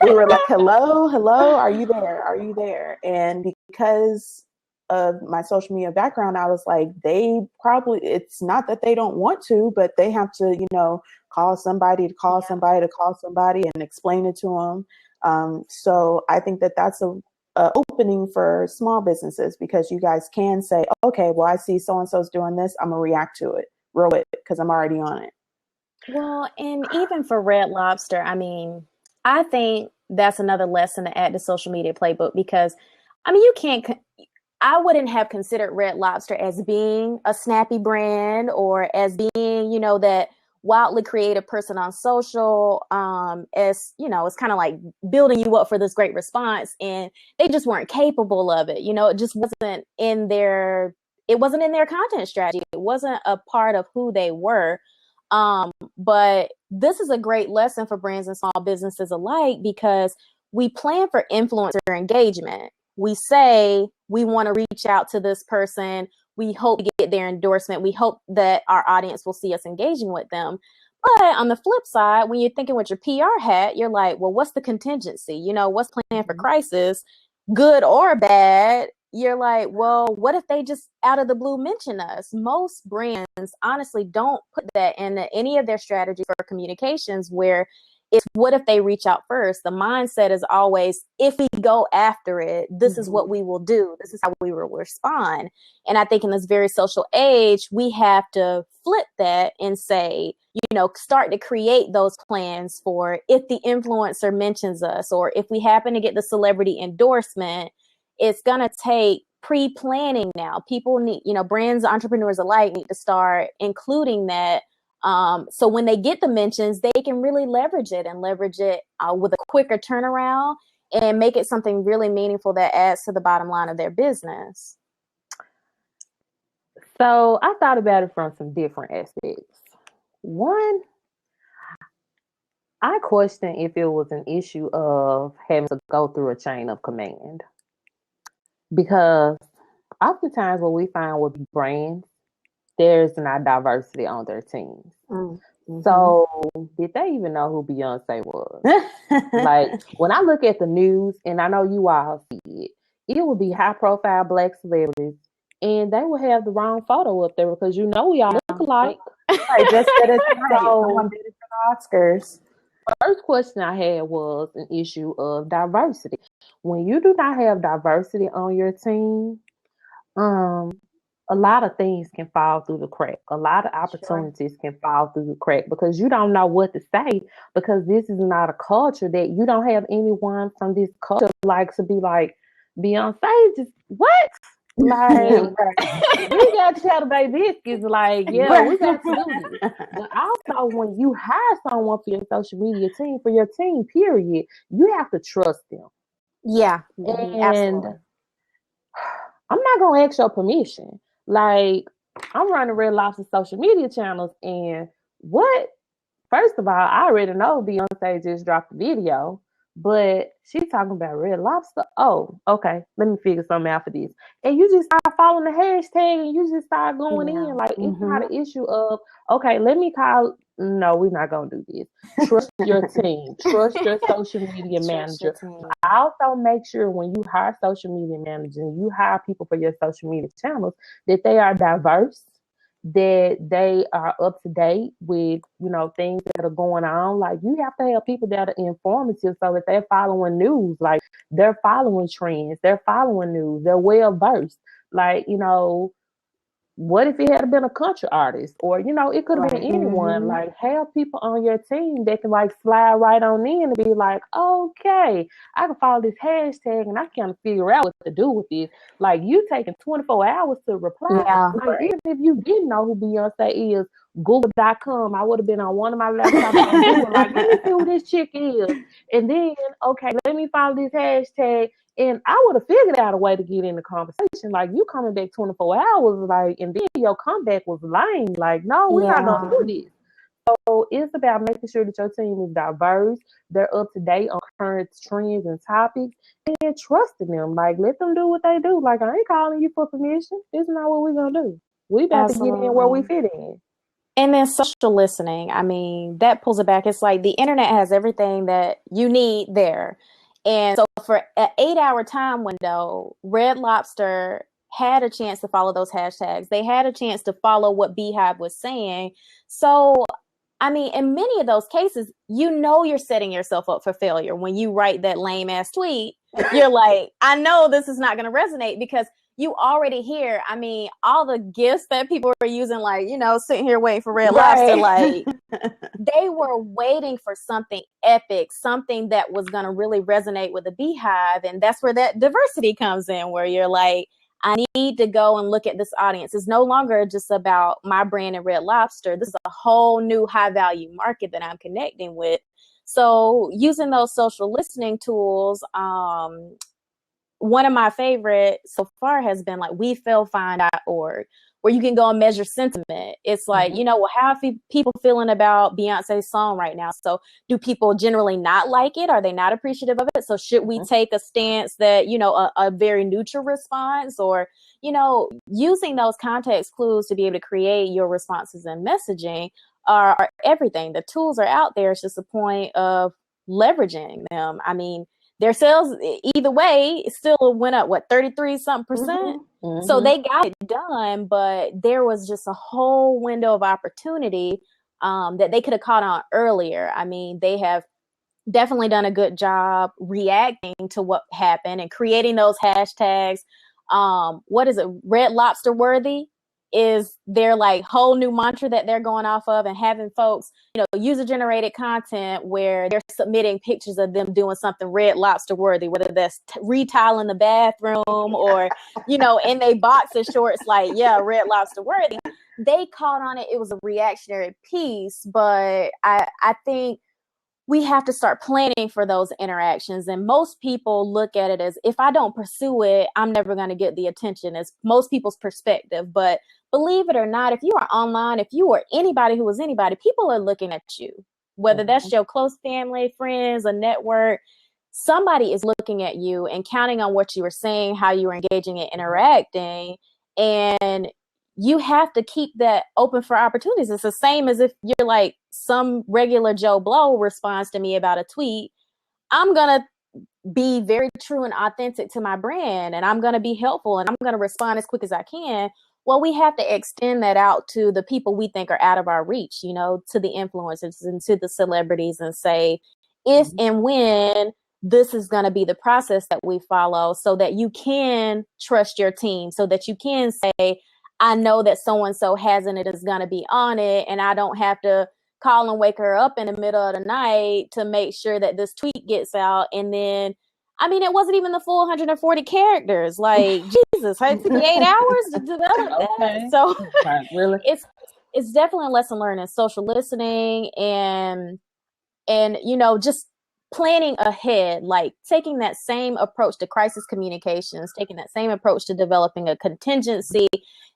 We were like, hello, are you there? Are you there? And because of my social media background, I was like, it's not that they don't want to, but they have to, call somebody and explain it to them. So I think that that's a opening for small businesses because you guys can say, okay, well, I see so-and-so's doing this. I'm gonna react to it real quick because I'm already on it. Well, and even for Red Lobster, I mean, I think that's another lesson to add to social media playbook because, I wouldn't have considered Red Lobster as being a snappy brand or as being, that wildly creative person on social, as, it's kind of like building you up for this great response. And they just weren't capable of it. It just wasn't in their content strategy. It wasn't a part of who they were. But this is a great lesson for brands and small businesses alike because we plan for influencer engagement. We say we want to reach out to this person. We hope to get their endorsement. We hope that our audience will see us engaging with them. But on the flip side, when you're thinking with your PR hat, you're like, well, what's the contingency? What's plan for crisis, good or bad? You're like, well, what if they just out of the blue mention us? Most brands honestly don't put that in any of their strategy for communications where It's what if they reach out first? The mindset is always, if we go after it, this is what we will do. This is how we will respond. And I think in this very social age, we have to flip that and say, start to create those plans for if the influencer mentions us, or if we happen to get the celebrity endorsement, it's going to take pre-planning now. People need, brands, entrepreneurs alike need to start including that. So when they get the mentions, they can really leverage it with a quicker turnaround and make it something really meaningful that adds to the bottom line of their business. So I thought about it from some different aspects. One, I question if it was an issue of having to go through a chain of command. Because oftentimes what we find with brands, there's not diversity on their teams. Mm-hmm. So did they even know who Beyonce was? Like, when I look at the news, and I know you all see it would be high profile Black celebrities, and they would have the wrong photo up there because we all look alike. I just did it tonight. Someone did it for the Oscars. First question I had was an issue of diversity. When you do not have diversity on your team, a lot of things can fall through the crack. A lot of opportunities can fall through the crack because you don't know what to say, because this is not a culture that you don't have anyone from this culture like to be like, Beyonce, just what? Like, we got to tell the baby biscuits, like, yeah, we got to do this. But also, when you hire someone for your social media team, for your team, period, you have to trust them. Yeah. And absolutely. I'm not going to ask your permission. Like, I'm running Red Lobster social media channels, and what? First of all, I already know Beyonce just dropped a video, but she's talking about Red Lobster. Oh, okay. Let me figure something out for this. And you just start following the hashtag, and you just start going in. Like, it's not an issue of, okay, let me call. No, we're not going to do this. Trust your team. Trust your social media manager. I also make sure when you hire social media managers and you hire people for your social media channels that they are diverse, that they are up to date with, things that are going on. Like, you have to have people that are informative so that they're following news, like they're following trends, they're following news, they're well versed. Like, what if it had been a country artist, or, it could have been anyone. Like, have people on your team that can like slide right on in and be like, okay, I can follow this hashtag and I can figure out what to do with this. Like, you taking 24 hours to reply. Yeah. Like, even if you didn't know who Beyonce is, Google.com, I would have been on one of my laptops on Google, like, let me see who this chick is. And then, okay, let me follow this hashtag. And I would have figured out a way to get in the conversation. Like, you coming back 24 hours, like, and then your comeback was lame. Like, no, we're not going to do this. So it's about making sure that your team is diverse, they're up to date on current trends and topics, and trusting them. Like, let them do what they do. Like, I ain't calling you for permission. It's not what we're going to do. We about to get in where we fit in. And then social listening. I mean, that pulls it back. It's like the internet has everything that you need there. And so for an 8-hour time window, Red Lobster had a chance to follow those hashtags. They had a chance to follow what Beehive was saying. So, I mean, in many of those cases, you're setting yourself up for failure. When you write that lame ass tweet, you're like, I know this is not going to resonate, because you already hear, I mean, all the gifts that people are using, like, sitting here waiting for Red Lobster, like, they were waiting for something epic, something that was going to really resonate with the Beehive. And that's where that diversity comes in, where you're like, I need to go and look at this audience. It's no longer just about my brand and Red Lobster. This is a whole new high value market that I'm connecting with. So using those social listening tools, one of my favorite so far has been like WeFeelFine.org, where you can go and measure sentiment. It's like, how are people feeling about Beyonce's song right now? So do people generally not like it? Are they not appreciative of it? So should we take a stance that, a very neutral response, or, using those context clues to be able to create your responses and messaging are everything. The tools are out there. It's just a point of leveraging them. I mean, their sales, either way, it still went up, 33 something percent. So they got it done, but there was just a whole window of opportunity that they could have caught on earlier. I mean, they have definitely done a good job reacting to what happened and creating those hashtags. What is it? Red Lobster worthy is their like whole new mantra that they're going off of, and having folks, user generated content where they're submitting pictures of them doing something Red Lobster worthy, whether that's retiling the bathroom or, in they boxer shorts, like, yeah, Red Lobster worthy. They caught on it. It was a reactionary piece, but I think we have to start planning for those interactions. And most people look at it as, if I don't pursue it, I'm never going to get the attention, as most people's perspective. But believe it or not, if you are online, if you are anybody who is anybody, people are looking at you, whether that's your close family, friends, a network. Somebody is looking at you and counting on what you were saying, how you were engaging and interacting. And you have to keep that open for opportunities. It's the same as if you're like some regular Joe Blow responds to me about a tweet. I'm going to be very true and authentic to my brand, and I'm going to be helpful, and I'm going to respond as quick as I can. Well, we have to extend that out to the people we think are out of our reach, to the influencers and to the celebrities, and say, if and when this is going to be the process that we follow, so that you can trust your team, so that you can say, I know that so-and-so hasn't, it is going to be on it, and I don't have to call and wake her up in the middle of the night to make sure that this tweet gets out. And then, it wasn't even the full 140 characters. Like, Jesus, 58 hours to develop that. So really? It's definitely a lesson learned in social listening and just planning ahead, like taking that same approach to crisis communications, taking that same approach to developing a contingency,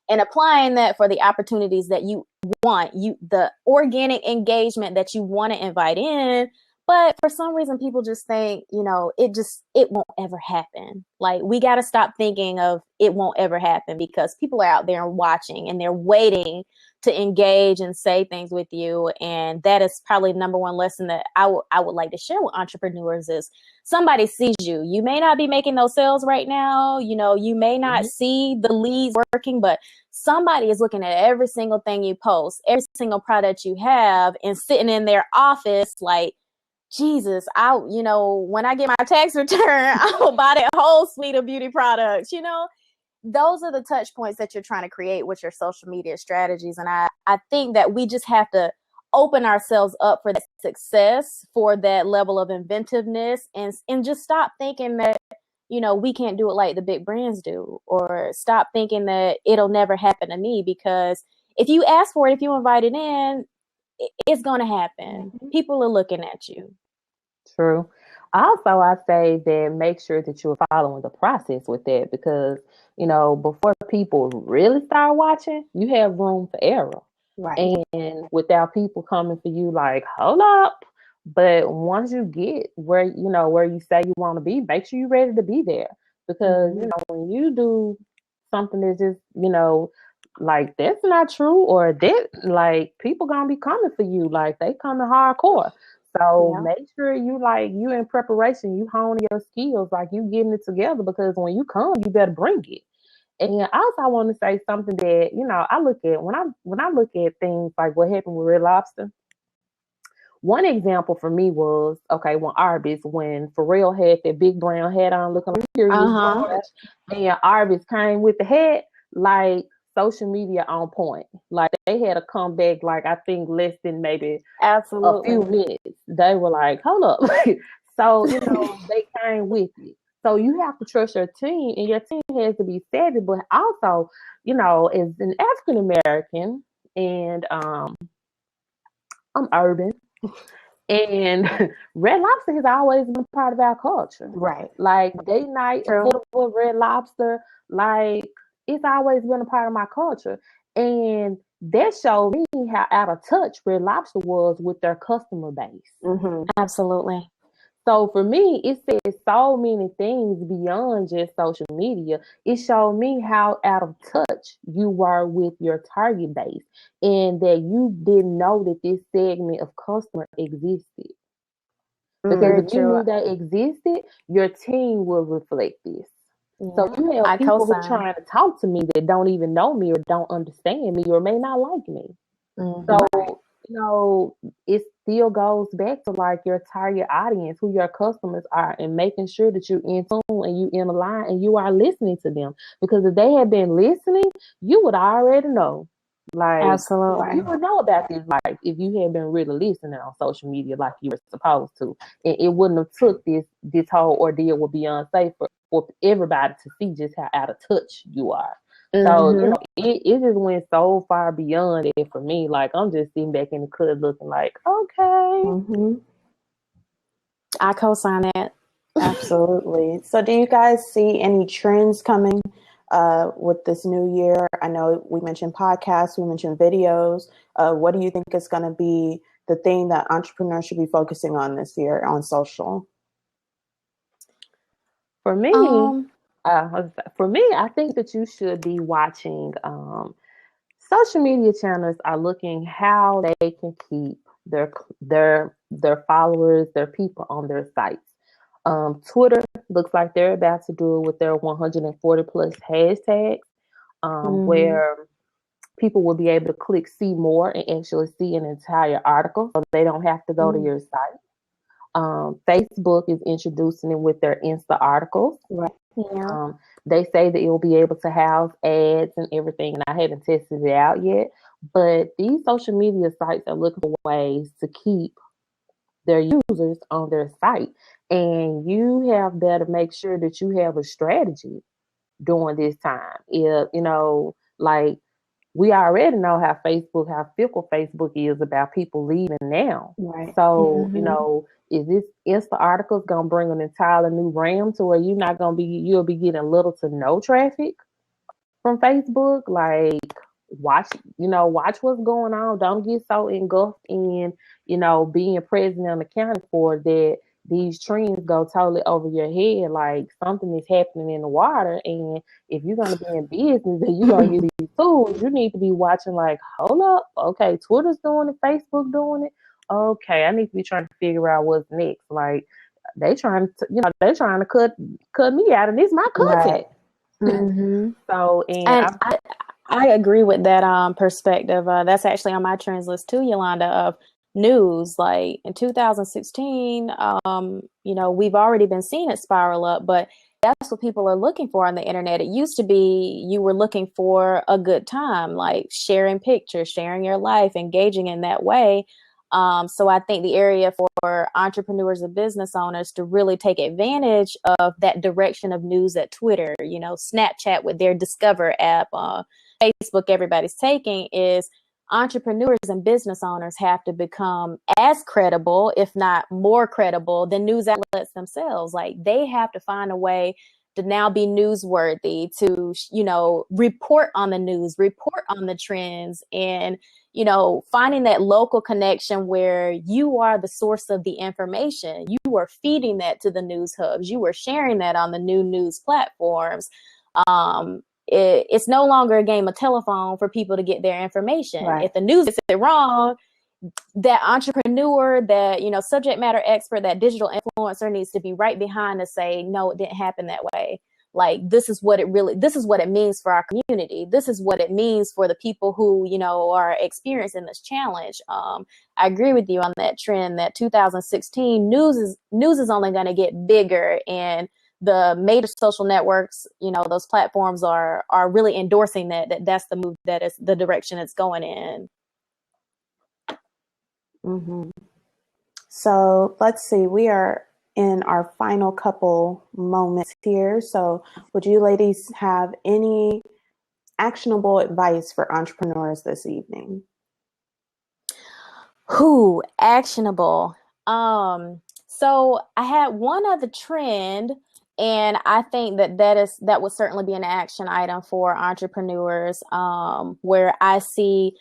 and applying that for the opportunities that you want, the organic engagement that you want to invite in. But for some reason, people just think, it won't ever happen. Like, we got to stop thinking of it won't ever happen, because people are out there and watching, and they're waiting to engage and say things with you. And that is probably the number one lesson that I would like to share with entrepreneurs is, somebody sees you. You may not be making those sales right now. You may not see the leads working, but somebody is looking at every single thing you post, every single product you have, and sitting in their office like, Jesus, when I get my tax return, I will buy that whole suite of beauty products. Those are the touch points that you're trying to create with your social media strategies. And I think that we just have to open ourselves up for that success, for that level of inventiveness, and just stop thinking that, we can't do it like the big brands do, or stop thinking that it'll never happen to me, because if you ask for it, if you invite it in, it's going to happen. People are looking at you. True. Also, I say that make sure that you're following the process with that, because, before people really start watching, you have room for error. Right. And without people coming for you like, hold up. But once you get where you say you want to be, make sure you're ready to be there. Because, when you do something that's just, like, that's not true, or that, like, people gonna be coming for you, like, they coming hardcore. So make sure you in preparation, you honing your skills, like you getting it together, because when you come, you better bring it. And also, I want to say something that, I look at when I look at things like what happened with Red Lobster. One example for me was, when Arby's, when Pharrell had that big brown hat on looking like curious, and Arby's came with the hat, like, social media on point. Like, they had a comeback, like, I think less than maybe a few minutes. They were like, hold up. So, they came with it. So you have to trust your team, and your team has to be savvy. But also, as an African American, and I'm urban, and Red Lobster has always been part of our culture. Right. Like, date night, food with Red Lobster, like, it's always been a part of my culture. And that showed me how out of touch Red Lobster was with their customer base. Absolutely. So for me, it says so many things beyond just social media. It showed me how out of touch you were with your target base, and that you didn't know that this segment of customer existed. Because if you knew that existed, your team will reflect this. So you have people who are trying to talk to me that don't even know me, or don't understand me, or may not like me. So it still goes back to like your target audience, who your customers are, and making sure that you're in tune and you in line and you are listening to them. Because if they had been listening, you would already know. Like, Absolutely. you would know about this. Like, if you had been really listening on social media like you were supposed to, and it wouldn't have took this whole ordeal with Beyonce for everybody to see just how out of touch you are. So, it just went so far beyond it for me. Like, I'm just sitting back in the club looking like, okay. I co-sign that. Absolutely. So do you guys see any trends coming with this new year? I know we mentioned podcasts, we mentioned videos. What do you think is going to be the thing that entrepreneurs should be focusing on this year on social? For me, I think that you should be watching. Social media channels are looking how they can keep their followers, their people on their sites. Twitter looks like they're about to do it with their 140 plus hashtags, where people will be able to click see more and actually see an entire article, so they don't have to go to your site. Facebook is introducing it with their Insta articles. Right. Yeah. They say that it will be able to house ads and everything, and I haven't tested it out yet. But these social media sites are looking for ways to keep their users on their site, and you have better make sure that you have a strategy during this time. If like, we already know how fickle Facebook is about people leaving now. Right. So, is this Insta articles gonna bring an entirely new RAM to where you'll be getting little to no traffic from Facebook? Like, watch what's going on. Don't get so engulfed in, being present and accounted for that these trends go totally over your head. Like, something is happening in the water, and if you're gonna be in business and you're gonna use these tools, you need to be watching. Like, hold up, okay, Twitter's doing it, Facebook doing it. Okay, I need to be trying to figure out what's next. Like, they're trying to cut me out, and this is my content. Right. So, and I agree with that perspective. That's actually on my trends list too, Yolanda, of news. Like in 2016, we've already been seeing it spiral up, but that's what people are looking for on the internet. It used to be you were looking for a good time, like sharing pictures, sharing your life, engaging in that way. So I think the area for entrepreneurs and business owners to really take advantage of that direction of news at Twitter, Snapchat with their Discover app, Facebook, everybody's taking, is entrepreneurs and business owners have to become as credible, if not more credible, than news outlets themselves. Like, they have to find a way to now be newsworthy, to, report on the news, report on the trends, and, finding that local connection where you are the source of the information. You are feeding that to the news hubs. You are sharing that on the new news platforms. It's no longer a game of telephone for people to get their information. Right. If the news gets it wrong, that entrepreneur, that, subject matter expert, that digital influencer needs to be right behind to say, no, it didn't happen that way. Like, this is what it means for our community. This is what it means for the people who, are experiencing this challenge. I agree with you on that trend that 2016 news is only going to get bigger, and the major social networks, those platforms are really endorsing that's the move, that is the direction it's going in. So let's see, we are in our final couple moments here. So would you ladies have any actionable advice for entrepreneurs this evening? Actionable. So I had one other trend, and I think that would certainly be an action item for entrepreneurs, where I see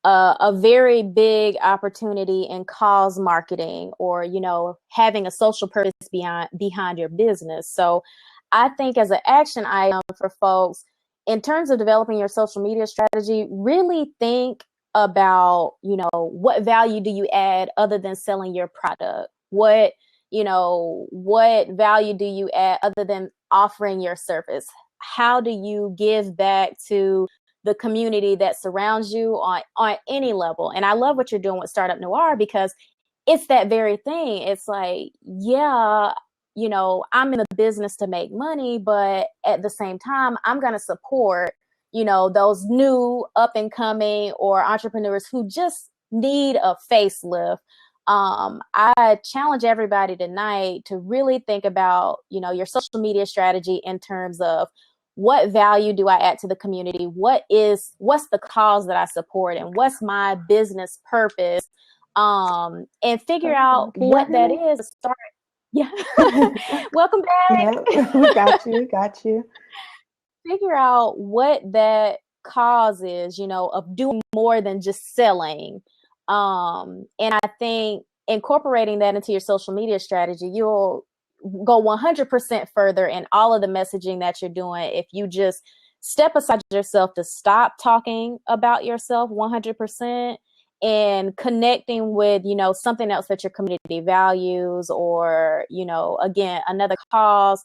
a very big opportunity in cause marketing, or, having a social purpose behind your business. So I think, as an action item for folks, in terms of developing your social media strategy, really think about, what value do you add other than selling your product? What value do you add other than offering your service? How do you give back to the community that surrounds you on any level. And I love what you're doing with Startup Noir, because it's that very thing. It's like, yeah, you know, I'm in the business to make money, but at the same time, I'm going to support, you know, those new up and coming or entrepreneurs who just need a facelift. I challenge everybody tonight to really think about, you know, your social media strategy in terms of what value do I add to the community? What's the cause that I support, and what's my business purpose? And figure out what that is. Start. Yeah. Welcome back. Yeah. Got you. Figure out what that cause is, you know, of doing more than just selling. And I think incorporating that into your social media strategy, you'll go 100% further in all of the messaging that you're doing if you just step aside yourself to stop talking about yourself 100% and connecting with, you know, something else that your community values, or, you know, again, another cause,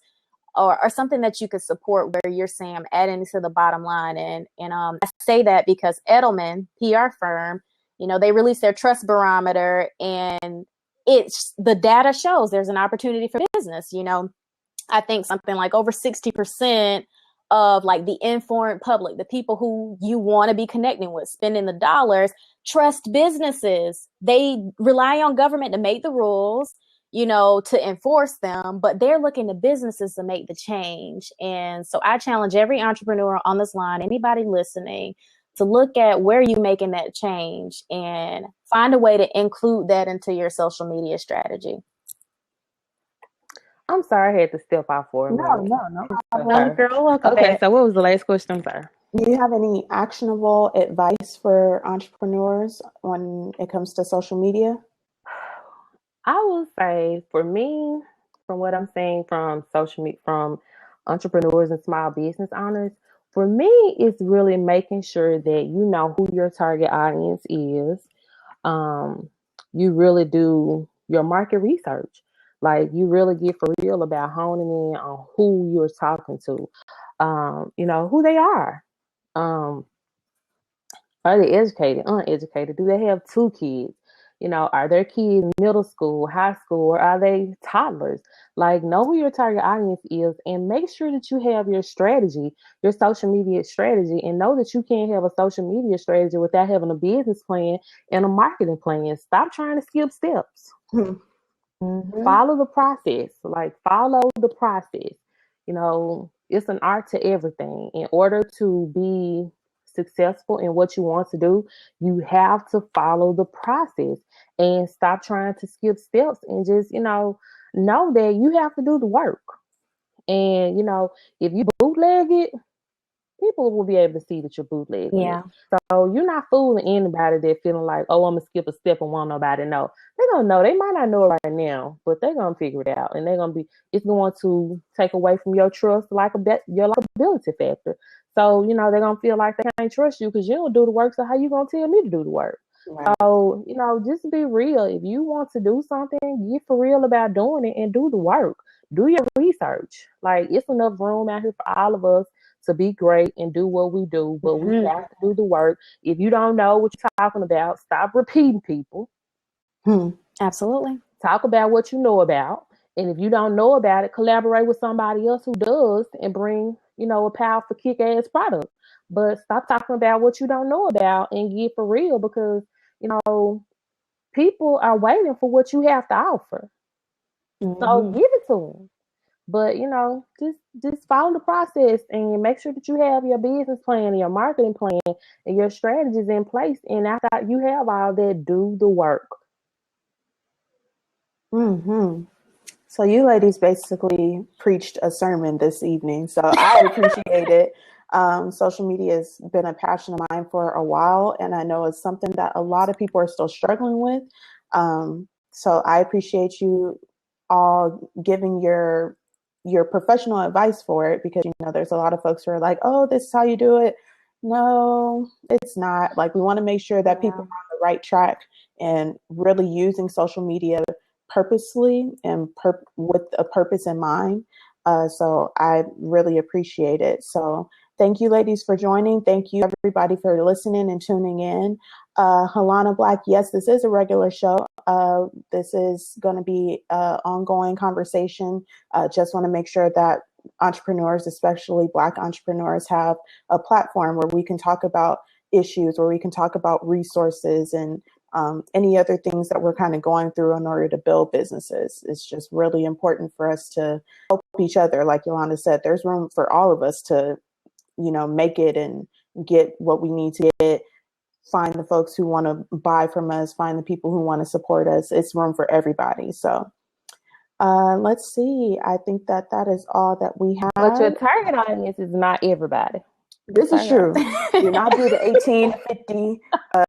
or something that you could support where you're saying I'm adding to the bottom line. And I say that because Edelman PR firm, you know, they released their trust barometer, and the data shows there's an opportunity for business. You know, I think something like over 60% of like the informed public, the people who you want to be connecting with, spending the dollars, trust businesses. They rely on government to make the rules, you know, to enforce them, but they're looking to businesses to make the change. And so I challenge every entrepreneur on this line, anybody listening, to look at where you're making that change and find a way to include that into your social media strategy. I'm sorry, I had to step out for a minute. No, girl, welcome Okay, back. so what was the last question? I'm sorry. Do you have any actionable advice for entrepreneurs when it comes to social media? I will say, for me, from what I'm saying from social media, from entrepreneurs and small business owners, for me, it's really making sure that you know who your target audience is. You really do your market research. Like, you really get for real about honing in on who you're talking to. You know, who they are. Are they educated, uneducated? Do they have two kids? You know, are their kids middle school, high school, or are they toddlers? Like, know who your target audience is, and make sure that you have your strategy, your social media strategy, and know that you can't have a social media strategy without having a business plan and a marketing plan. Stop trying to skip steps. Mm-hmm. Follow the process. Like, follow the process. You know, it's an art to everything. In order to be successful in what you want to do, you have to follow the process and stop trying to skip steps, and just, you know that you have to do the work. And, you know, if you bootleg it, people will be able to see that you're bootlegging it. So you're not fooling anybody that feeling like, oh, I'm gonna skip a step and want nobody to know. They're gonna know. They might not know it right now, but they're gonna figure it out, and it's going to take away from your trust, your likability factor. So, you know, they're gonna feel like they can't trust you because you don't do the work. So how you gonna tell me to do the work? Right. So, you know, just be real. If you want to do something, get for real about doing it and do the work. Do your research. Like, it's enough room out here for all of us to be great and do what we do, but we have to do the work. If you don't know what you're talking about, stop repeating people. Absolutely. Talk about what you know about. And if you don't know about it, collaborate with somebody else who does and bring, you know, a powerful kick-ass product. But stop talking about what you don't know about and get for real, because, you know, people are waiting for what you have to offer. So give it to them. But, you know, just follow the process and make sure that you have your business plan and your marketing plan and your strategies in place. And after you have all that, do the work. So you ladies basically preached a sermon this evening. So I appreciate it. Social media has been a passion of mine for a while, and I know it's something that a lot of people are still struggling with. So I appreciate you all giving your professional advice for it, because, you know, there's a lot of folks who are like, oh, this is how you do it. No, it's not. Like, we want to make sure that people are on the right track and really using social media purposely and with a purpose in mind. So I really appreciate it. So thank you, ladies, for joining. Thank you, everybody, for listening and tuning in. Halana Black, yes, this is a regular show. This is going to be an ongoing conversation. Just want to make sure that entrepreneurs, especially Black entrepreneurs, have a platform where we can talk about issues, where we can talk about resources and any other things that we're kind of going through in order to build businesses. It's just really important for us to help each other. Like Yolanda said, there's room for all of us to, make it and get what we need to get, find the folks who want to buy from us, find the people who want to support us. It's room for everybody. So let's see. I think that is all that we have. But your target audience is not everybody. This is true. Do not do the 18 to 50.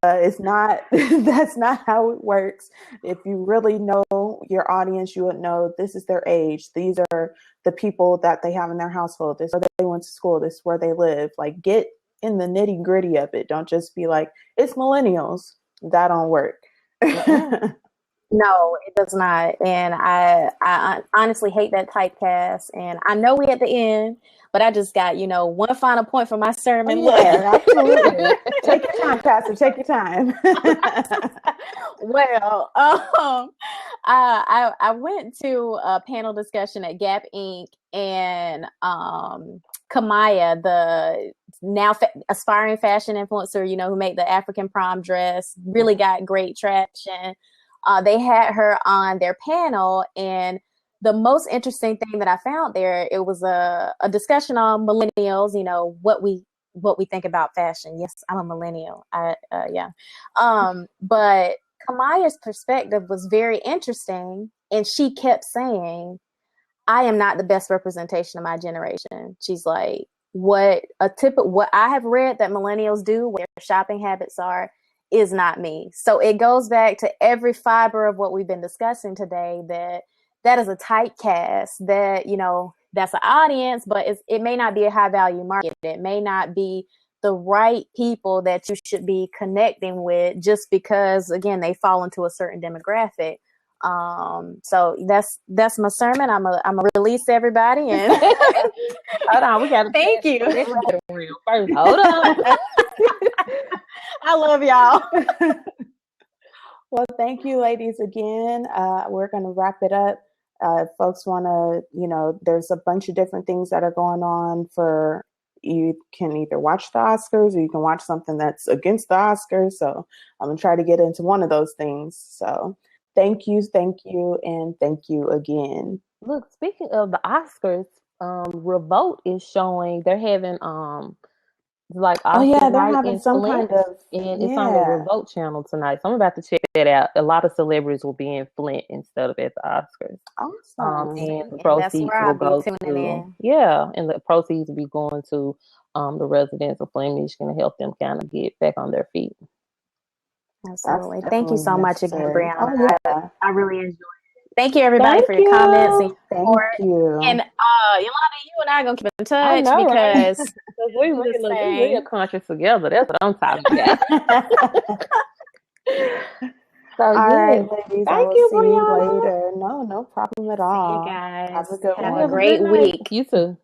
It's not, that's not how it works. If you really know your audience, you would know this is their age. These are the people that they have in their household. This is where they went to school. This is where they live. Like, get in the nitty gritty of it. Don't just be like, it's millennials. That don't work. No, it does not. And I honestly hate that typecast. And I know we at the end, but I just got, one final point for my sermon. Yeah, absolutely. Take your time, Pastor. Take your time. Well, I went to a panel discussion at Gap Inc. and Kamaya, the now aspiring fashion influencer, who made the African prom dress, really got great traction. They had her on their panel, and the most interesting thing that I found there, it was a discussion on millennials, what we think about fashion. Yes, I'm a millennial. But Kamaya's perspective was very interesting, and she kept saying, I am not the best representation of my generation. She's like, what I have read that millennials do, what their shopping habits are, is not me. So it goes back to every fiber of what we've been discussing today, that is a typecast, that, that's an audience, but it may not be a high value market. It may not be the right people that you should be connecting with just because, again, they fall into a certain demographic. So that's my sermon. I'm a release everybody, and hold on, we got to thank you. First, hold on. I love y'all. Well, thank you, ladies, again. We're going to wrap it up. If folks want to, there's a bunch of different things that are going on you can either watch the Oscars or you can watch something that's against the Oscars. So I'm going to try to get into one of those things. So thank you, and thank you again. Look, speaking of the Oscars, Revolt is showing, they're having like they're having some kind of, and it's on the Revolt channel tonight. So I'm about to check that out. A lot of celebrities will be in Flint instead of at the Oscars. Awesome. And the proceeds will go to and the proceeds will be going to the residents of Flint, Michigan, to help them kind of get back on their feet. Absolutely. Thank you so much again, Brianna. Oh, yeah. I really enjoyed it. Thank you, everybody, for your comments. Thank you. And Yolanda, you and I are going to keep in touch because we real conscious together. That's what I'm talking about. So, all right, ladies. Thank you, see you Brianna. later. No problem at all. See you guys. Have a good one. Have a great week. You too.